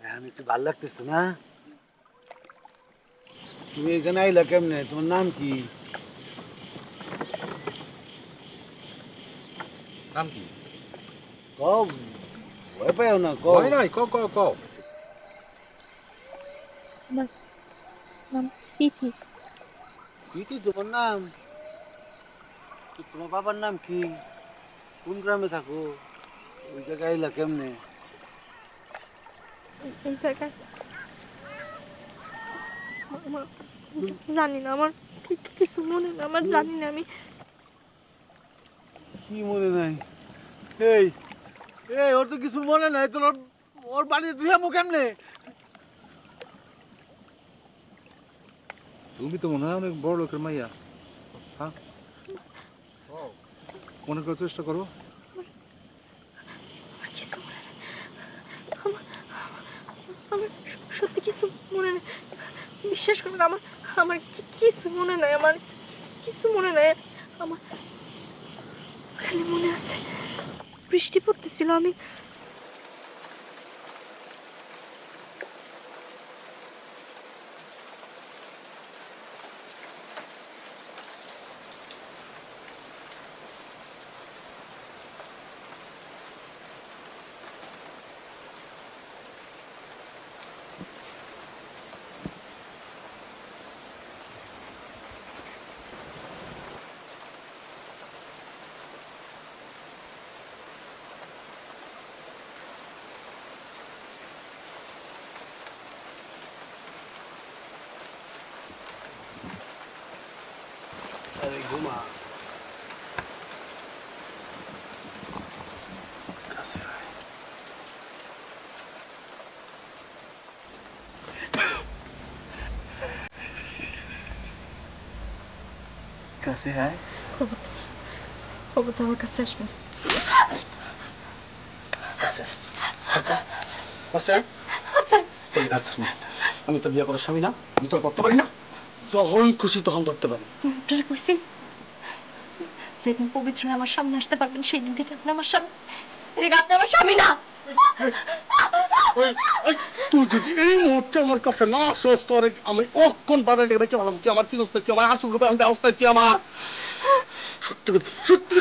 Speaker 5: এখন একটু ভাল লাগতেছে না? তুমি এখানে আইলা কেমনে? তোমার নাম কি?
Speaker 3: নাম কি?
Speaker 5: কও, ভয় পাও না, কও।
Speaker 3: ভয় নাই, কও কও কও।
Speaker 7: নাম পিথি।
Speaker 5: পিটি তোমার নাম? তোমার বাবার নাম কি? কোন গ্রামে থাকো? ওই জায়গায় আইলা কেমনে?
Speaker 7: এই জায়গায় জানি না, আমার কিছু মনে না, আমার জানি না আমি
Speaker 5: কি মনে নাই? এই এই ওর তো কিছু মনে নাই, তোর ওর বাড়ি ধুয়ামো কেমনে?
Speaker 3: তুমি তো মনে হয় অনেক বড় লোকের মাইয়া, হ্যাঁ? মনে করার চেষ্টা করো।
Speaker 7: কিছু আমার সত্যি কিছু মনে নেই, বিশ্বাস করুন, আমার আমার কিছু মনে নাই, আমার কিছু মনে নাই। আমার খালি মনে আছে বৃষ্টি পড়তেছিল, আমি
Speaker 5: আরে ঘুমা। কাছে আয়। কাছে আয়।
Speaker 7: খবরটা আমার কাছে আসবে।
Speaker 8: আমি তো বিয়ে করার স্বামী না, আমি তো করতে পারি না। যখন খুশি তখন ধরতে পারি।
Speaker 7: যেদিন পবিত্র আমার সামনে আসতে পারবেন সেই দিন থেকে আপনি আমার স্বামী, আপনি আমার স্বামী না।
Speaker 8: তুই যদি এই মুহূর্তে আমার কাছে না আসস, তোর আমি অক্ষণ বাজার থেকে বেঁচে ভাবলাম, তুই আমার চিনস, তুই আমার আসল রূপে আমি ব্যবস্থা, তুই আমার সত্যি সত্যি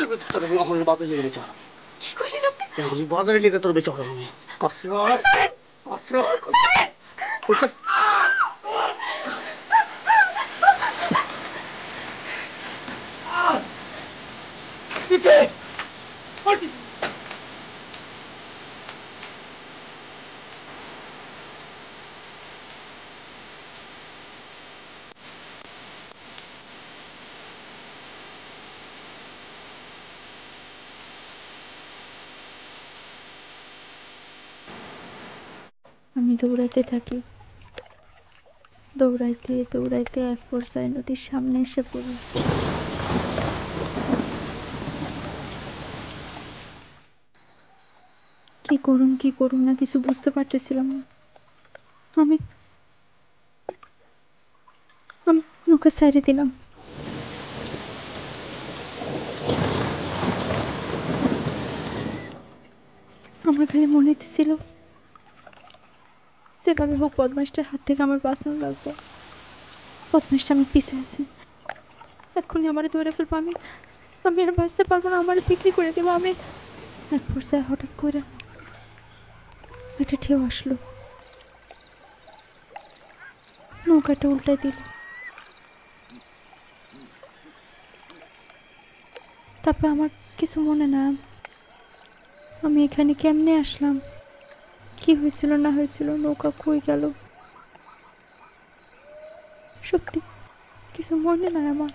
Speaker 8: আমার বাজারে লেগে বেঁচে ভাবলাম।
Speaker 7: কি করলেন আপনি?
Speaker 8: বাজারে লেগে তোর বেঁচে ভাবলাম আমি।
Speaker 7: দৌড়াইতে থাকি, দৌড়াইতে দৌড়াইতে এক পর্যায়ে নদীর সামনে এসে পড়ি। কি করুম না কিছু বুঝতে পারতেছিলাম না। আমি নৌকা সাইডে দিলাম। আমার খালি মনে হইতেছিল যেভাবে হোক বদমাইশটার হাত থেকে আমার বাঁচানো লাগবে। বদমাইশটা আমি পিছে আছে, এক্ষুনি আমার ধরে ফেলবো। আমি আর বাঁচতে পারবো না, আমার বিক্রি করে দেবো। আমি এক পর্যায়ে হঠাৎ করে একটা ঢেউ আসলো, নৌকাটা উল্টাই দিল। তারপর আমার কিছু মনে না, আমি এখানে কেমনে আসলাম, কি হয়েছিল না হয়েছিল, নৌকা কই গেল, সত্যি কিছু মনে নাই আমার।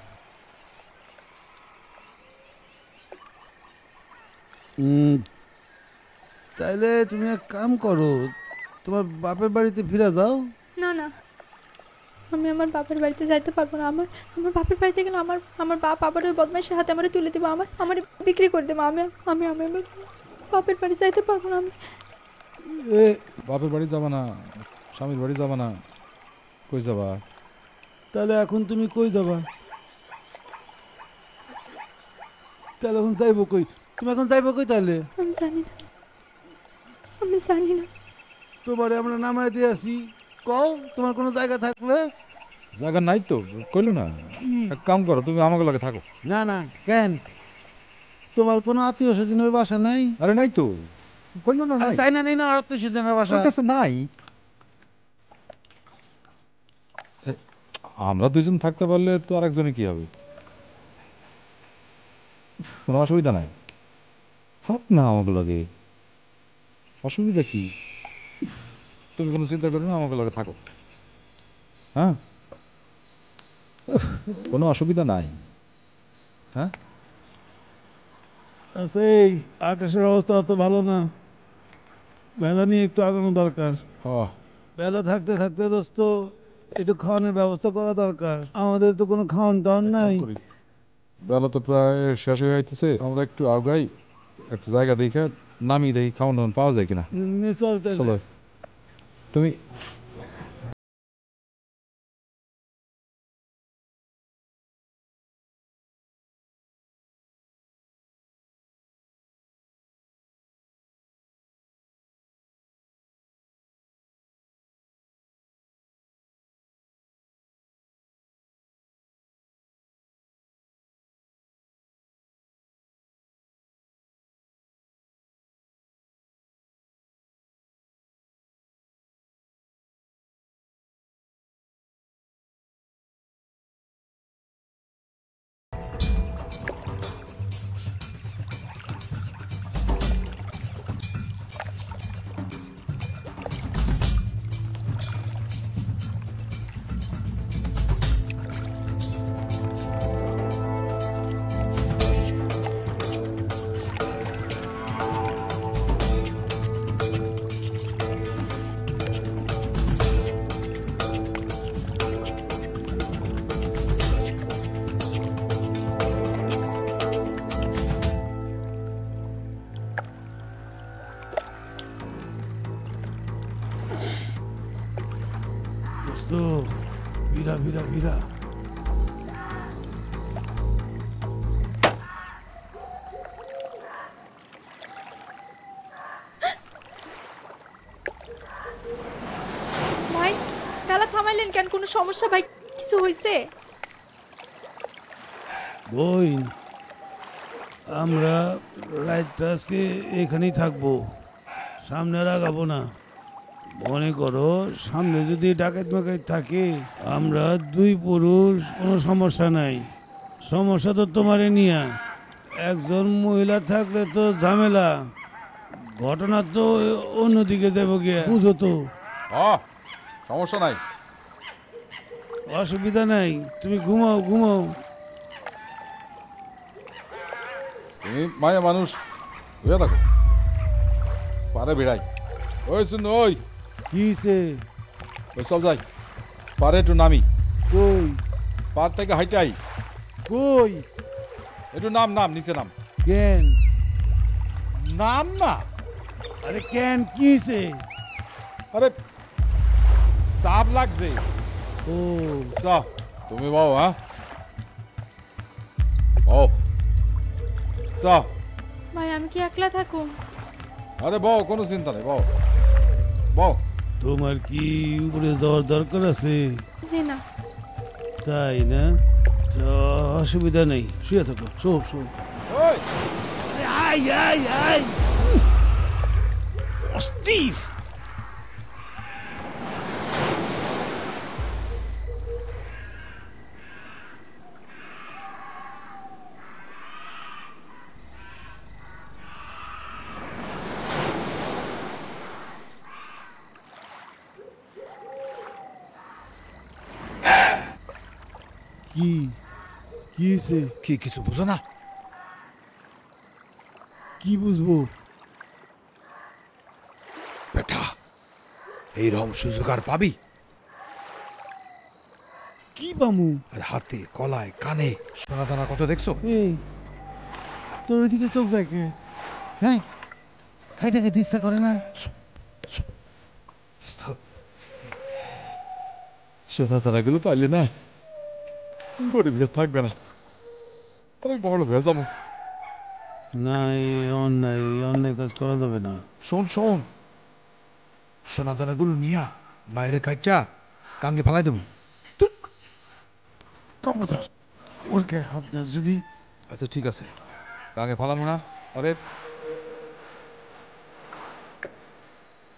Speaker 1: তাইলে তুমি এক কাম করো, তোমার বাপের বাড়িতে ফিরে যাও।
Speaker 7: না না, আমি আমার বাপের বাড়িতে যাইতে পারবো না। আমার বাপের বাড়িতে গেলে আমার বাপ আবার ওই বদমাইশের হাতে আমার তুলে দেবো, আমার বিক্রি করে দেবো। আমি আমার বাপের বাড়ি যাইতে পারবো না। আমি
Speaker 9: বাপের বাড়ি যাবা না, স্বামীর বাড়ি যাবা না, কই যাবা?
Speaker 1: তাহলে এখন তুমি কই যাবা? তাহলে এখন যাইবো কই? তুমি এখন যাইবো কই তাহলে?
Speaker 7: আমি জানি না।
Speaker 1: তোমারে আমরা নামাই দিয়ে আসি, কও তোমার কোনো জায়গা থাকলে।
Speaker 9: জায়গা নাই তো, কইলো না। এক কাম করো, তুমি আমাকে লাগে থাকো।
Speaker 1: না না, কেন? তোমার কোনো আত্মীয় স্বজনের বাসা নাই?
Speaker 9: আরে নাই তো, কইলো না।
Speaker 1: তাই না, নেই না আত্মীয় স্বজনের বাসা
Speaker 9: কাছে নাই। আমরা দুজন থাকতে পারলে তো আরেকজনে কি হবে? কোনো অসুবিধা নাই, থাক না আমাকে লাগে। অসুবিধা কি? তুমি কোনো চিন্তা করো না, আমাকে লাগে থাকো। হ্যাঁ, কোনো অসুবিধা নাই। হ্যাঁ,
Speaker 1: আচ্ছা, এই আকাশের অবস্থা অত ভালো না, বেলা নিয়ে একটু আগানো দরকার। বেলা থাকতে থাকতে দোস্ত একটু খাওয়ানোর ব্যবস্থা করা দরকার। আমাদের তো কোনো খাওয়ান টাওয়ান নাই।
Speaker 9: বেলা তো প্রায় শেষ হয়ে যাইতেছে, আমরা একটু আগাই, একটা জায়গা দেখে নামি দেখি খাওয়ান দাওয়ান পাওয়া যায় কিনা। চলো তুমি।
Speaker 1: ভিড়া ভিড়া ভিড়া।
Speaker 7: ভাই খেলা থামাইলেন কেন? কোনো সমস্যা ভাই? কিছু হয়েছে?
Speaker 1: বইন, আমরা রাতটা আজকে এখানেই থাকবো, সামনে আর আগাবো না। মনে করো সামনে যদি ডাকাত মাকাত থাকে, আমরা দুই পুরুষ, কোনো সমস্যা নাই। সমস্যা তো তোমারে নিয়া, একজন মহিলা থাকলে তো ঝামেলা। ঘটনা তো অন্যদিকে যাবো গিয়া, বুঝো তো।
Speaker 9: সমস্যা নাই,
Speaker 1: অসুবিধা নাই, তুমি ঘুমাও ঘুমাও।
Speaker 9: তুমি মায়া মানুষ হয়ে থাকো, পারে বেড়াই। ওই শুন, ওই
Speaker 1: কিছে
Speaker 9: চল যাই পারে একটু নামি
Speaker 1: কই
Speaker 9: পার থেকে হাইটাই
Speaker 1: কই
Speaker 9: একটু নাম নাম নিচে নাম
Speaker 1: কেন
Speaker 9: নাম না
Speaker 1: আরে কেন কিছে
Speaker 9: আরে সাপ লাগছে
Speaker 1: ও
Speaker 9: চ তুমি বাও হ্যাঁ ও চ
Speaker 7: ভাই আমি কি একলা থাকুম?
Speaker 9: আরে বউ কোনো চিন্তা নেই বউ বউ
Speaker 1: তোমার কি উপরে যাওয়ার দরকার আছে?
Speaker 7: জি না।
Speaker 1: তাই না? তো অসুবিধা নেই, শুয়ে থাকো, শো শো।
Speaker 9: ওই
Speaker 1: আয় আয় আয় অস্থির। কি কি হয়েছে?
Speaker 9: কি কিছু বুঝো না?
Speaker 1: কি বুঝবো?
Speaker 9: বেটা এইরকম সুযোগ আর পাবি?
Speaker 1: কি পামু?
Speaker 9: আর হাতে কলায় কানে সোনা দানা কত দেখছো?
Speaker 1: এই তোর ওইদিকে চোখ যায় কে? হ্যাঁ খাইটা খেতে ইচ্ছা করে না?
Speaker 9: সোনা দানাগুলো পাইলে না গরিব থাকবে না, অনেক বড় হয়ে যাবো।
Speaker 1: না এই অন্যায় কাজ করা যাবে না।
Speaker 9: শোন শোন, সোনা দানাগুলো নিয়া বাইরে কাইটা কাঙ্গে ফালাই দেবো।
Speaker 1: ওর গায়ে হাত দাস যদি।
Speaker 9: আচ্ছা ঠিক আছে, কাঙ্গে ফালানো না, আরে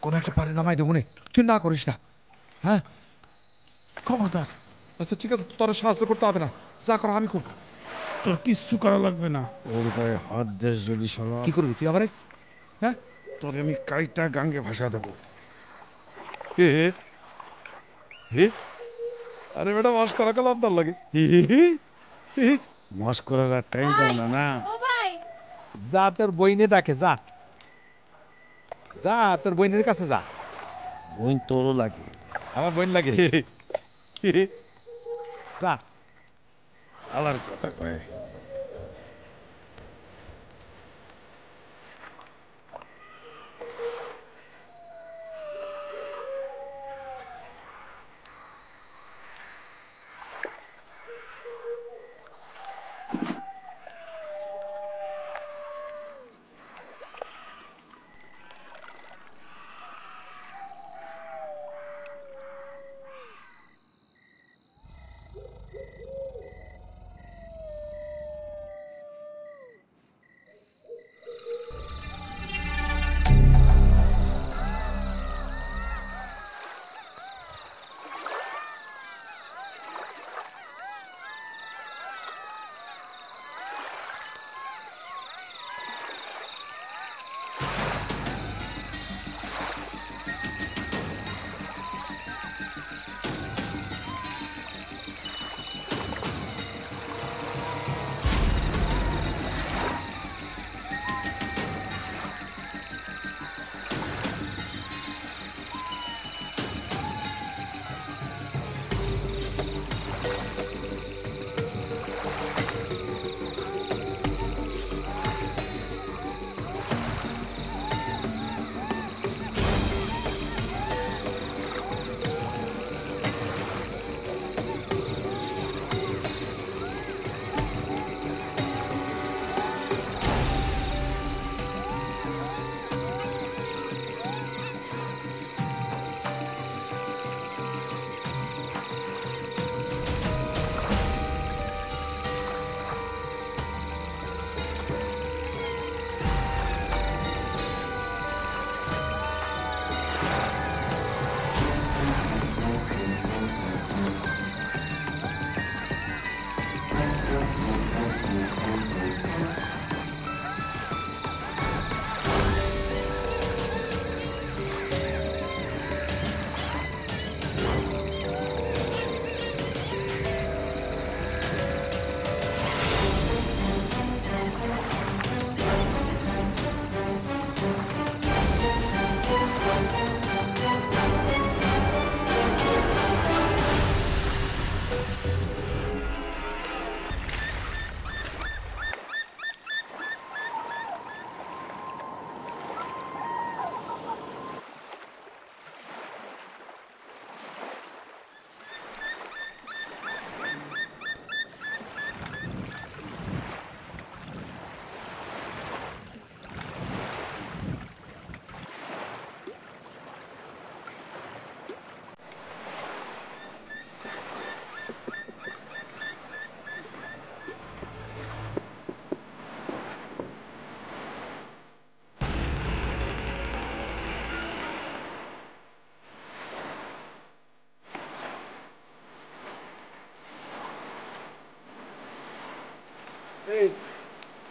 Speaker 9: কোনো একটা পারে নামাই দেবো নে, তুই না করিস না। হ্যাঁ
Speaker 1: খবরদার।
Speaker 9: আচ্ছা ঠিক আছে, তোর সাহায্য করতে হবে না, যা করো আমি করবো।
Speaker 1: তোর কিচ্ছু করা লাগবে না। ওর গায়ে হাত দেশ যদি সরা,
Speaker 9: কি করবি তুই আমারে? হ্যাঁ
Speaker 1: তোরে আমি কাইটা গাঙ্গে ভাসা দেবো।
Speaker 9: হে হে আরে বেটা মাস করা কাল আপনার লাগে।
Speaker 1: মাস করার আর টাইম পাও না না।
Speaker 9: যা তোর বইনে ডাকে, যা যা তোর বইনের কাছে যা।
Speaker 1: বোন তোরও লাগে।
Speaker 9: আমার বইন লাগে। যা
Speaker 1: আলার কথা কয়।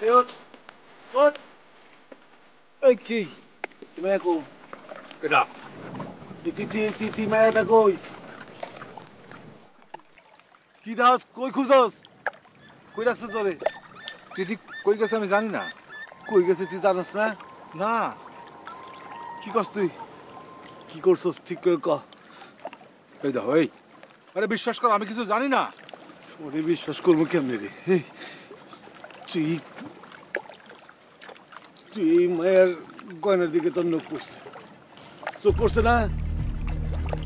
Speaker 5: এই কি তুমি কো
Speaker 3: কেডা
Speaker 5: তি মায়াটা কই কি দাস কই খুঁজছস কই রাখছিস তোরে
Speaker 3: দিদি কই গেছে আমি জানি না।
Speaker 5: কই গেছে তুই জানাস না
Speaker 3: না
Speaker 5: কি করছ তুই কি করছস ঠিক করে ক
Speaker 3: এই দেখো এই আরে বিশ্বাস কর আমি কিছু জানি না।
Speaker 5: ওরে বিশ্বাস করবো কেমনে রে এই, তুই তুই এই মায়ের গয়নার দিকে তোর চোখ পড়ছে না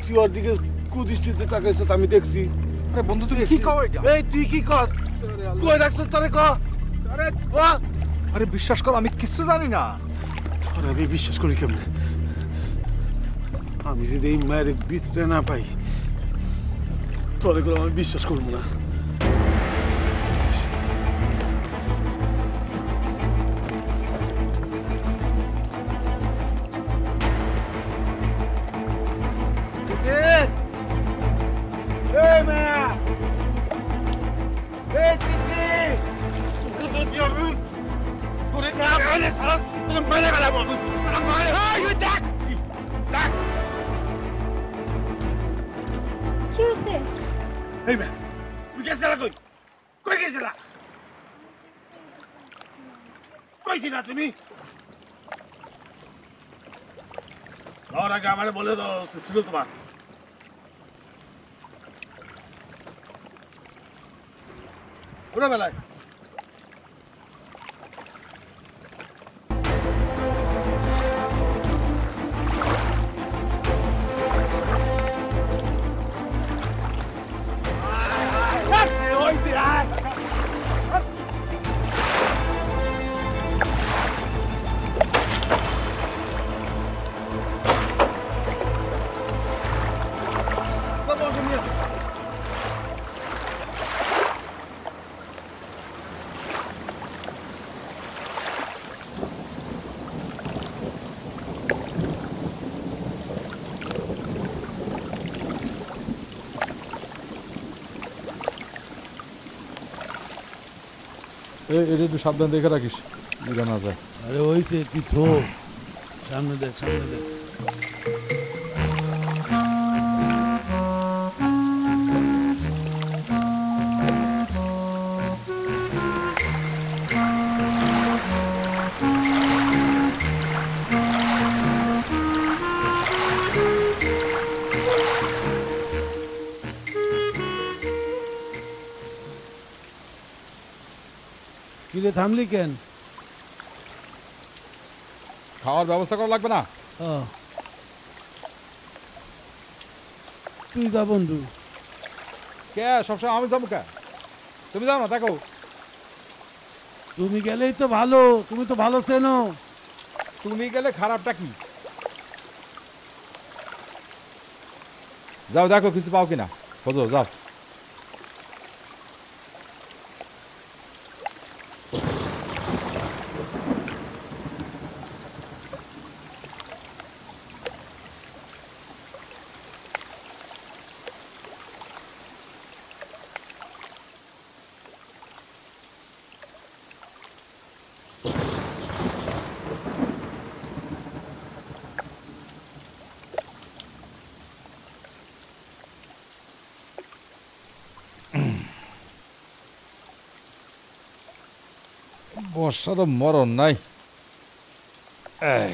Speaker 5: তুই ওর দিকে কুদৃষ্টিতে তাকাইছ আমি দেখছি
Speaker 3: আরে বন্ধু তুমি কি কও এটা?
Speaker 5: এই তুই কি কর কই রাখছিস তোরে ক
Speaker 3: আরে
Speaker 5: ও
Speaker 3: আরে বিশ্বাস কর আমি কিছু জানি না।
Speaker 5: তোরে আমি বিশ্বাস করি কেমনে আমি যদি এই মায়ের বিশ্রে না পাই তোরে করে আমি বিশ্বাস করবো না Hey man! Hey Titi! Tu te dis vu? Tu les gars, allez ça! Tu me mets la main! Hey, you duck! Duck!
Speaker 6: কি হয়েছে?
Speaker 5: Hey man! তুই গেছে না কই? কই গেছে না? কই ছিলা তুমি? আর আগে আমারে বলে দাও ছিল তোমার ওরা বেলায়
Speaker 9: এটা একটু সাবধান দেখে রাখিস বুঝা না যায়।
Speaker 1: আরে হয়েছে তুই থো সামনে দেখ সামনে দেখ কিরে থামলি কেন?
Speaker 9: খাওয়ার ব্যবস্থা করা লাগবে না?
Speaker 1: তুই যা বন্ধু।
Speaker 9: কে সবসময় আমি যাবো কে? তুমি যাও না দেখো।
Speaker 1: তুমি গেলেই তো ভালো, তুমি তো ভালো চেনো।
Speaker 9: তুমি গেলে খারাপটা কি? যাও দেখো কিছু পাও কিনা, খোঁজো যাও। বর্ষার মরণ নাই। এই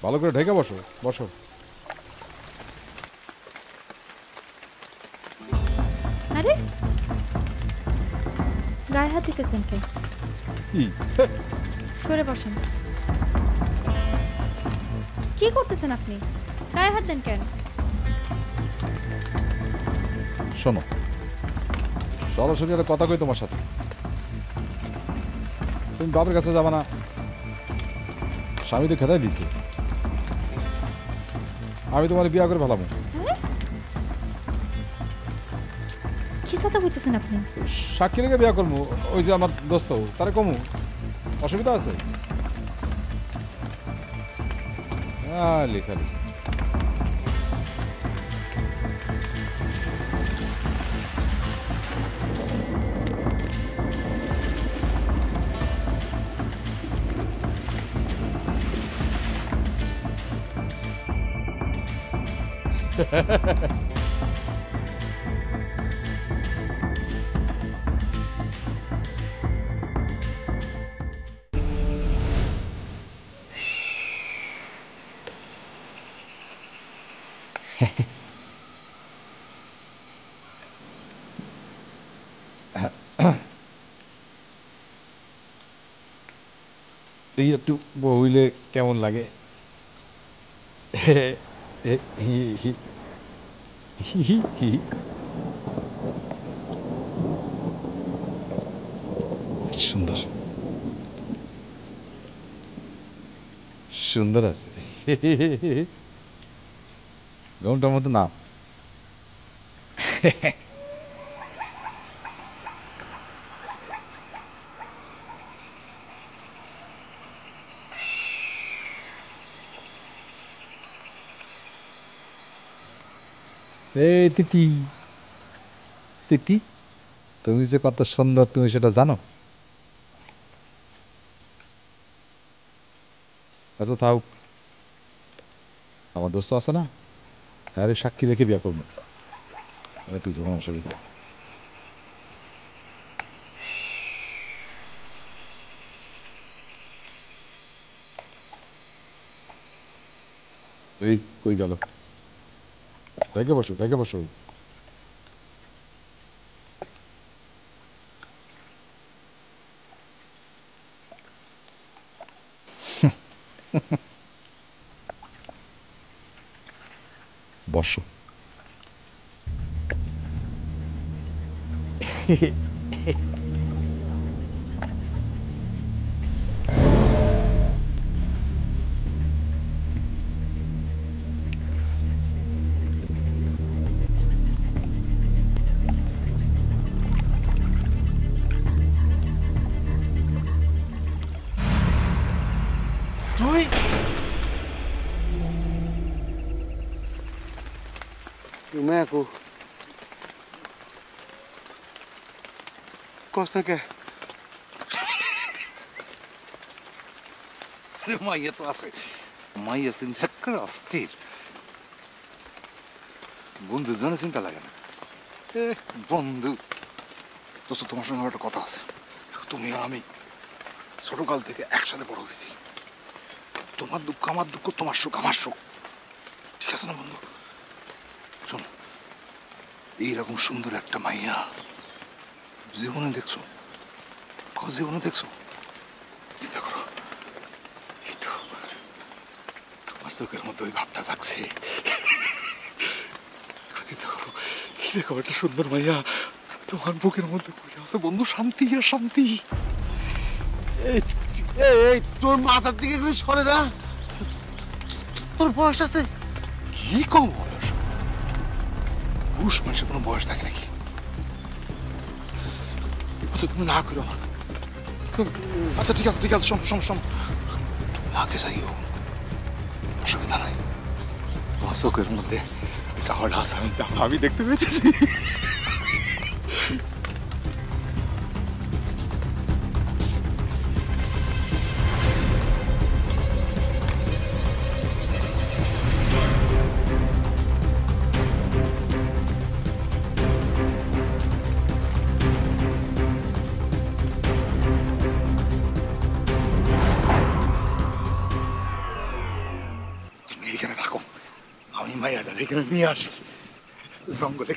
Speaker 9: ভালো করে ঢেকে বসো বসো।
Speaker 7: আরে গায়ে হাত দিতেছেন কে?
Speaker 9: কি
Speaker 7: সরে বসেন। কি করতেছেন আপনি? গায়ে হাত দেন কেন?
Speaker 9: শোনো সরাসরি একটা কথা কই তোমার সাথে। তুমি বাবার কাছে যাবা না? স্বামী তো খেদাই দিছে, আমি তোমার বিয়া করে ফেলাম।
Speaker 7: কি কথা কইতেছেন আপনি?
Speaker 9: সাক্ষী রেখে বিয়া করবো, ওই যে আমার দোস্ত তারে কমু, অসুবিধা আছে? লেখা এই একটু বইলে কেমন লাগে? সুন্দর সুন্দর আছে গরমটার মতো না। এই তিতি তিতি, তুমি যে কত সুন্দর তুমি সেটা জানো? আচ্ছা তাও আমার দোস্ত আছে না, আরে সাক্ষী রেখে বিয়ে করবো। তুই যখন অসুবিধা এই কই গেল? রেখে বসো রেখে বসো। বসো।
Speaker 5: Meco. Costa que?
Speaker 10: মাইয়া তো আছে, মাইয়া চিন্তা করে অস্থির। বন্ধুর জন্য চিন্তা লাগে না। বন্ধু তো তোমার সঙ্গে আমার একটা কথা আছে। তুমি আর আমি ছোটকাল থেকে একসাথে বড় হয়েছি। তোমার দুঃখ আমার দুঃখ, তোমার সুখ আমার সুখ, ঠিক আছে না বন্ধু? শোনো, এইরকম সুন্দর একটা মাইয়া জীবনে দেখছো? জীবনে দেখছো? চিন্তা করো, এই তো তোমার চোখের মধ্যে ওই ভাবটা জাগছে। চিন্তা করো, দেখো একটা সুন্দর মাইয়া তোমার বুকের মধ্যে পড়ে আছে বন্ধু, শান্তি আর শান্তি।
Speaker 5: এই তোর মাথার দিকে কিছু সরে না, তোর বয়স আছে?
Speaker 10: কি কম বয়স? পুরুষ মানুষের কোনো বয়স থাকে নাকি? তুমি না করো না। আচ্ছা ঠিক আছে ঠিক আছে, শোনো শোনো শোনো, তুমি আগে যাইও, অসুবিধা নাই। তোমার চোখের মধ্যে চাওয়াটা আছে, আমি দেখতে পেয়েছি। এখানে নিয়ে আসি, জঙ্গলে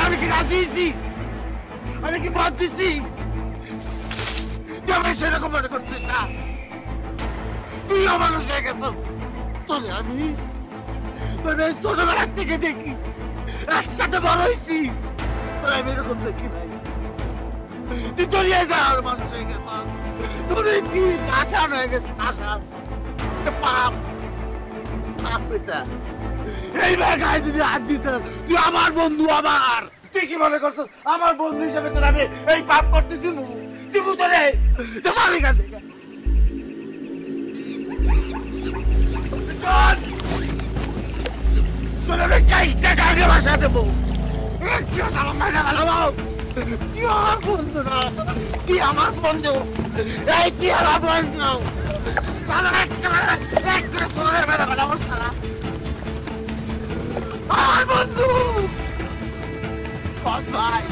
Speaker 5: আমি কি রাজি দিয়েছি? আমি কি বাদ দিচ্ছি? আমি সেরকম মনে করছিস না? তুইও মানুষ হয়ে গেছ। তোরে আমি ছোটবেলার থেকে দেখি, একসাথে বড় হয়েছি, আমি এরকম দেখি নাই। তুই দরিয়ে যাওয়ার মানুষ হয়ে গেছ, তোর কি আশান হয়ে গেছে, আশান পাপ। এই জায়গায় যদি হাত দিতে, তুই আমার বন্ধু, আমার তুই কি মনে করছিস আমার বন্ধু হিসেবে তোর আমি এই পাপ করতে দিব? দিব তোরে এখান থেকে। তোর আমি চাইতে কাকে বাসা দেবো? তুই আমার বন্ধু না, তুই আমার বন্ধু, এই তুই আমার বন্ধু।
Speaker 3: বন্ধু ভাই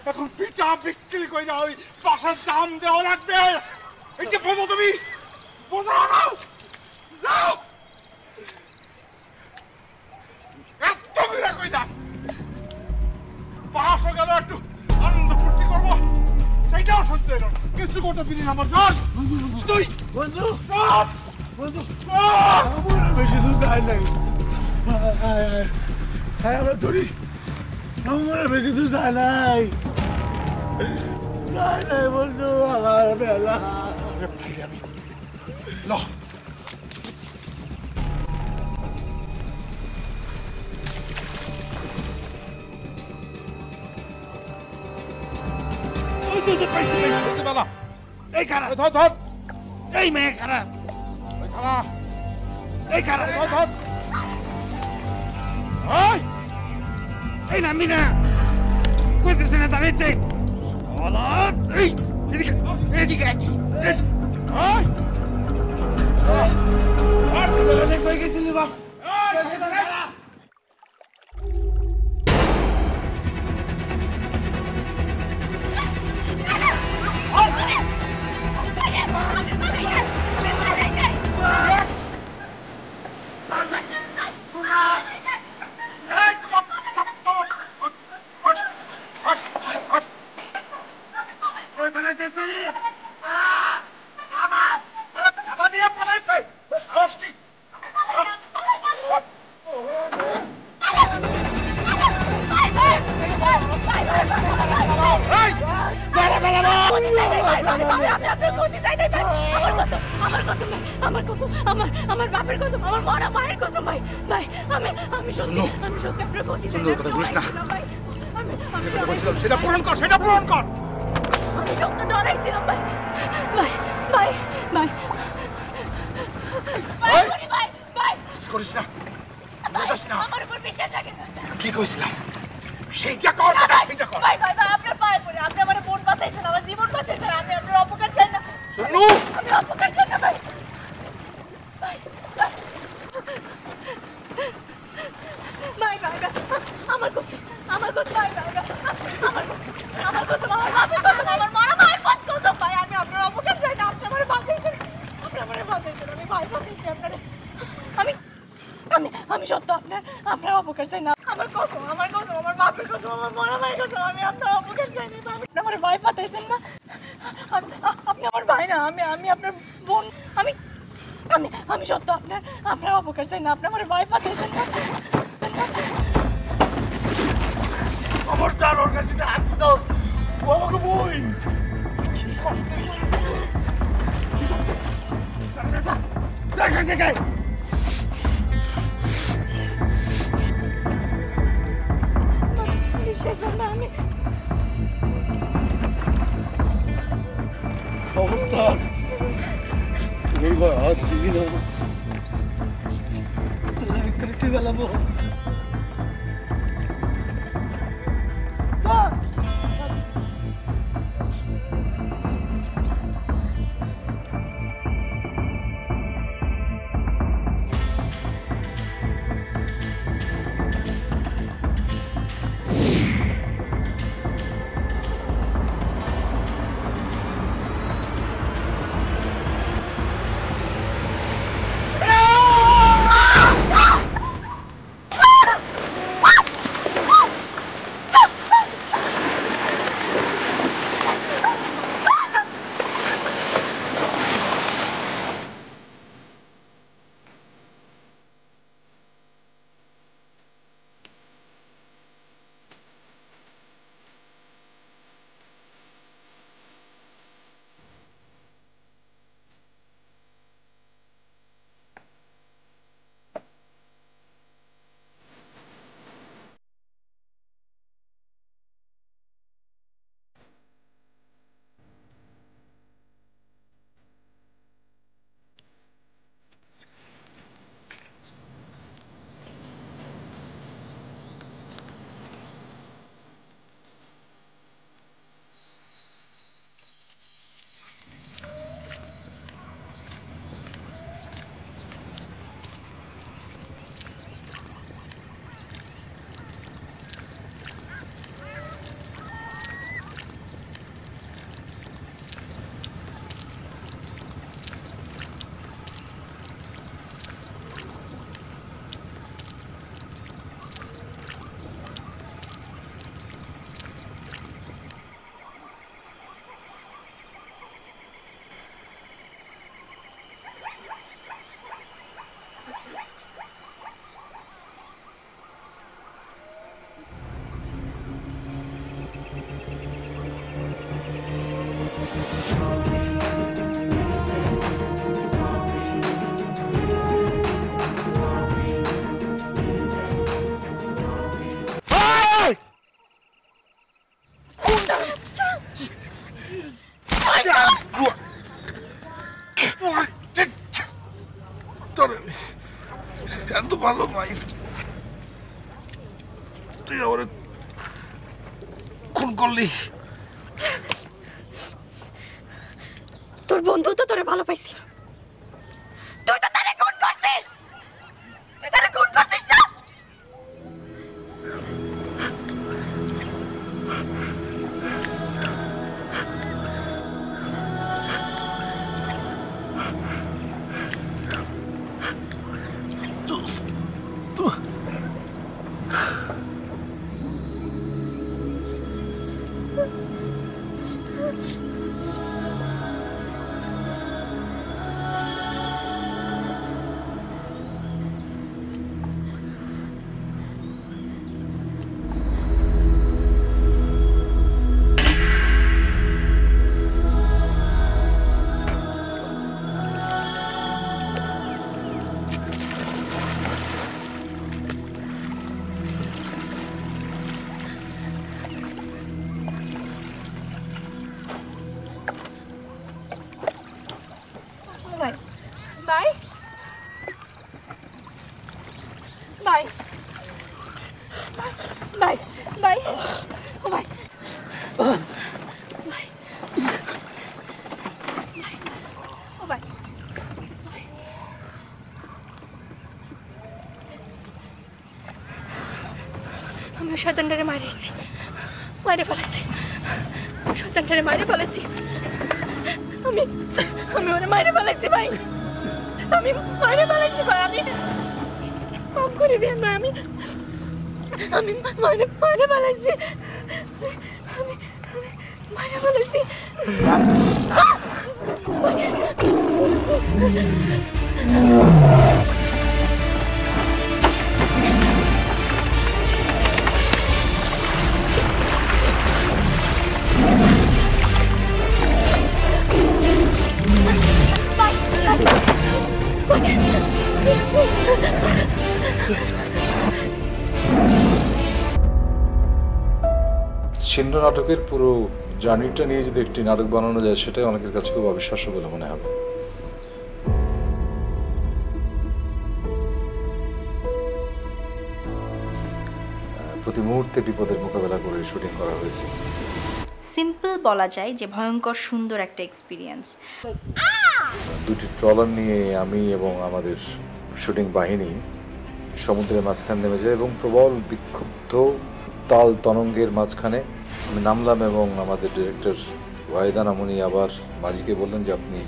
Speaker 3: এখন পিঠা বিক্রি করে ওই পাশের দাম দেওয়া লাগবে এই যে বোঝো তুমি বোঝো যাও যাও এত করে কইলা পাশে গেল একটু আনন্দ ফুর্তি করবো সেইটাও সহ্য হলো না কিছু করতে দিলি না আমার জন তুই বন্ধু বন্ধু আমার বেশি দূর যায় নাই হ্যাঁ আমরা ধরি আমার বেশি দূর যায় নাই বন্ধু আমার বেলা ভাই আমি ল এই খারাপ ধর ধর এই মেয়ে খারাপ এই খারাপ ধর ধর এই নামি না কইতেছে না দাঁড়িয়েছে এই এদিকে এদিকে কই গেছিলি বাপ
Speaker 7: আমার বাপের কসম আমার মরা মায়ের কসম ভাই ভাই আমি সত্যি আপনার ক্ষতি কথা বলিস না যে কথা বলছিলাম সেটা পূরণ কর আমি সত্য ডরাইছিলাম ভাই ভাই ভাই ভাই ভাই ভাই ভাই
Speaker 3: করিস না
Speaker 7: আমার উপর বিশ্বাস রাখে না
Speaker 3: কি কইছিলাম সেইটা কর সেইটা কর
Speaker 7: ভাই ভাই ভাই আপনার পায়ে পড়ে আপনি আমার বোন বাঁচাইছেন আমার জীবন বাঁচাইছেন আমি আপনার অপকার চাই না
Speaker 3: শুনু
Speaker 7: আমি অপকার চাই না ভাই ভাই ভাই আমার কসম আমার বাপের কসম আমার মরা মায়ের কসম ভাই আমি আপনার অপকার চাই না আপনি আমার বাঁচাইছেন আমি ভাই বাঁচাইছি আপনার আমি সত্য আপনার অপকার চাই না আমার কসম আমার বাপের কসম আমার মরা মায়ের কসম আমি আপনার অপকার চাই না আপনি আমার ভাই বাঁচাইছেন না আপনি আমার ভাই না আমি আপনার বোন আমি সত্য আপনার অপকার চাই না আপনি আমার ভাই বাঁচাইছেন না
Speaker 3: আমার তার ওর কাছে হাত দাও আমাকে বই কি কষ্ট দেখাই
Speaker 7: বিশ্বাস না আমি
Speaker 1: ধর
Speaker 5: হাত দিবি না আমি কেটে গেলাম
Speaker 10: এত ভালো মাইস তুই আমার খুন করলি।
Speaker 7: তোর বন্ধু তো তোরে ভালো পাইছিল, তুই তো তারে খুন করছিস, তুই তারে খুন করছিস না? Bye. Bye. Bye. Bye. Oh, bye. Bye. Oh, bye. আমি শয়তানটারে মারিয়েছি, মারে ফেলেছি, শয়তানটারে মারে ফেলেছি, আমি ওরে মারে ফেলেছি ভাই, আমি মারে ফেলেছি ভাই, আমি মাফ করে দিন ভাই, আমি মারে ফেলেছি, আমি মারে ফেলেছি।
Speaker 10: ছিন্ন নাটকের পুরো
Speaker 9: জার্নিটা নিয়ে যদি একটি নাটক বানানো যায় সেটাই অনেকের কাছে খুব অবিশ্বাস্য বলে মনে হবে। প্রতি মুহূর্তে বিপদের মোকাবেলা করে শুটিং করা হয়েছে।
Speaker 7: সিম্পল বলা যায় যে ভয়ঙ্কর সুন্দর একটা এক্সপিরিয়েন্স।
Speaker 9: দুটি ট্রলার নিয়ে আমি এবং আমাদের শুটিং বাহিনী সমুদ্রের মাঝখানে নেমে যায় এবং প্রবল বিক্ষুব্ধ তাল তরঙ্গের মাঝখানে আমি নামলাম এবং আমাদের ডিরেক্টর ওয়াহিদা নামুনি আবার মাঝিকে বললেন যে আপনি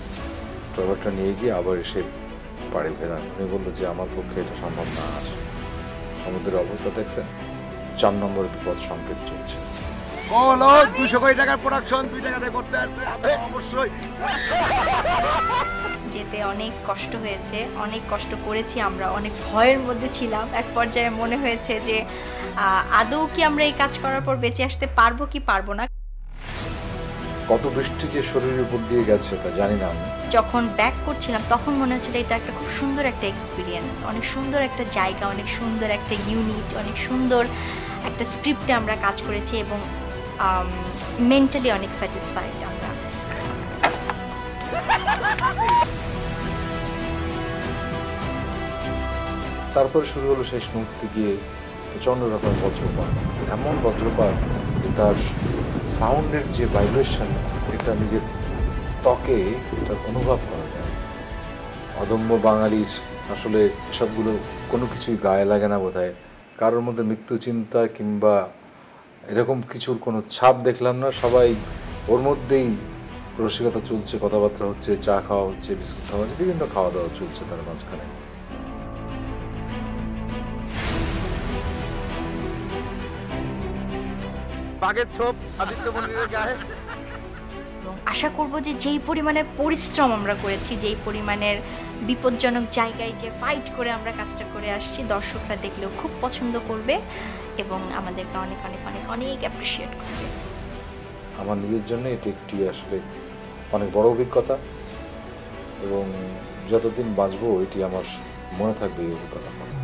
Speaker 9: ট্রলারটা নিয়ে গিয়ে আবার এসে পাড়ে ফেরান। উনি বললো যে আমার পক্ষে এটা সম্ভব না। আর সমুদ্রের অবস্থা দেখছেন, 4 নম্বর বিপদ সংকেত চলছে।
Speaker 3: 200 কোটি টাকার প্রোডাকশন 2 টাকাতে করতে হবে অবশ্যই।
Speaker 7: যেতে অনেক কষ্ট হয়েছে, অনেক কষ্ট করেছি আমরা, অনেক ভয়ের মধ্যে ছিলাম। এক পর্যায়ে মনে হয়েছে যে আদৌ কি আমরা এই কাজ করার পর বেঁচে আসতে পারবো কি পারবো না।
Speaker 9: কত বৃষ্টি যে শরীরের উপর দিয়ে গেছে তা জানি না। আমি
Speaker 7: যখন ব্যাক করছিলাম তখন মনে হচ্ছিল এটা একটা খুব সুন্দর একটা এক্সপিরিয়েন্স, অনেক সুন্দর একটা জায়গা, অনেক সুন্দর একটা ইউনিট, অনেক সুন্দর একটা স্ক্রিপ্টে আমরা কাজ করেছি এবং মেন্টালি অনেক স্যাটিসফাইড আমরা।
Speaker 9: তারপরে শুরু হলো শেষ মুহূর্তে গিয়ে প্রচণ্ড রকম বজ্রপাত, এমন বজ্রপাত তার সাউন্ডের যে ভাইব্রেশন এটা নিজের ত্বকে এটার অনুভব করা যায়। অদম্য বাঙালির আসলে এসবগুলো কোনো কিছুই গায়ে লাগে না বোধহয়। কারোর মধ্যে মৃত্যু চিন্তা কিংবা এরকম কিছুর কোনো ছাপ দেখলাম না। সবাই ওর মধ্যেই রসিকতা চলছে, কথাবার্তা হচ্ছে, চা খাওয়া হচ্ছে, বিস্কুট খাওয়া হচ্ছে, বিভিন্ন খাওয়া দাওয়া চলছে তার মাঝখানে।
Speaker 2: বাঘের ছোপ আদিত্য মন্দিরের গায়ে।
Speaker 7: আশা করব যে যেই পরিমাণের পরিশ্রম আমরা করেছি, যেই পরিমাণের বিপজ্জনক জায়গায় যে ফাইট করে আমরা কাজটা করে আসছি, দর্শকরা দেখলেও খুব পছন্দ করবে এবং আমাদেরকে অনেক অনেক অনেক অনেক অ্যাপ্রিসিয়েট করবে।
Speaker 9: আমার নিজের জন্য এটি একটি আসলে অনেক বড় অভিজ্ঞতা এবং যতদিন বাঁচবো এটি আমার মনে থাকবে এই অভিজ্ঞতার কথা।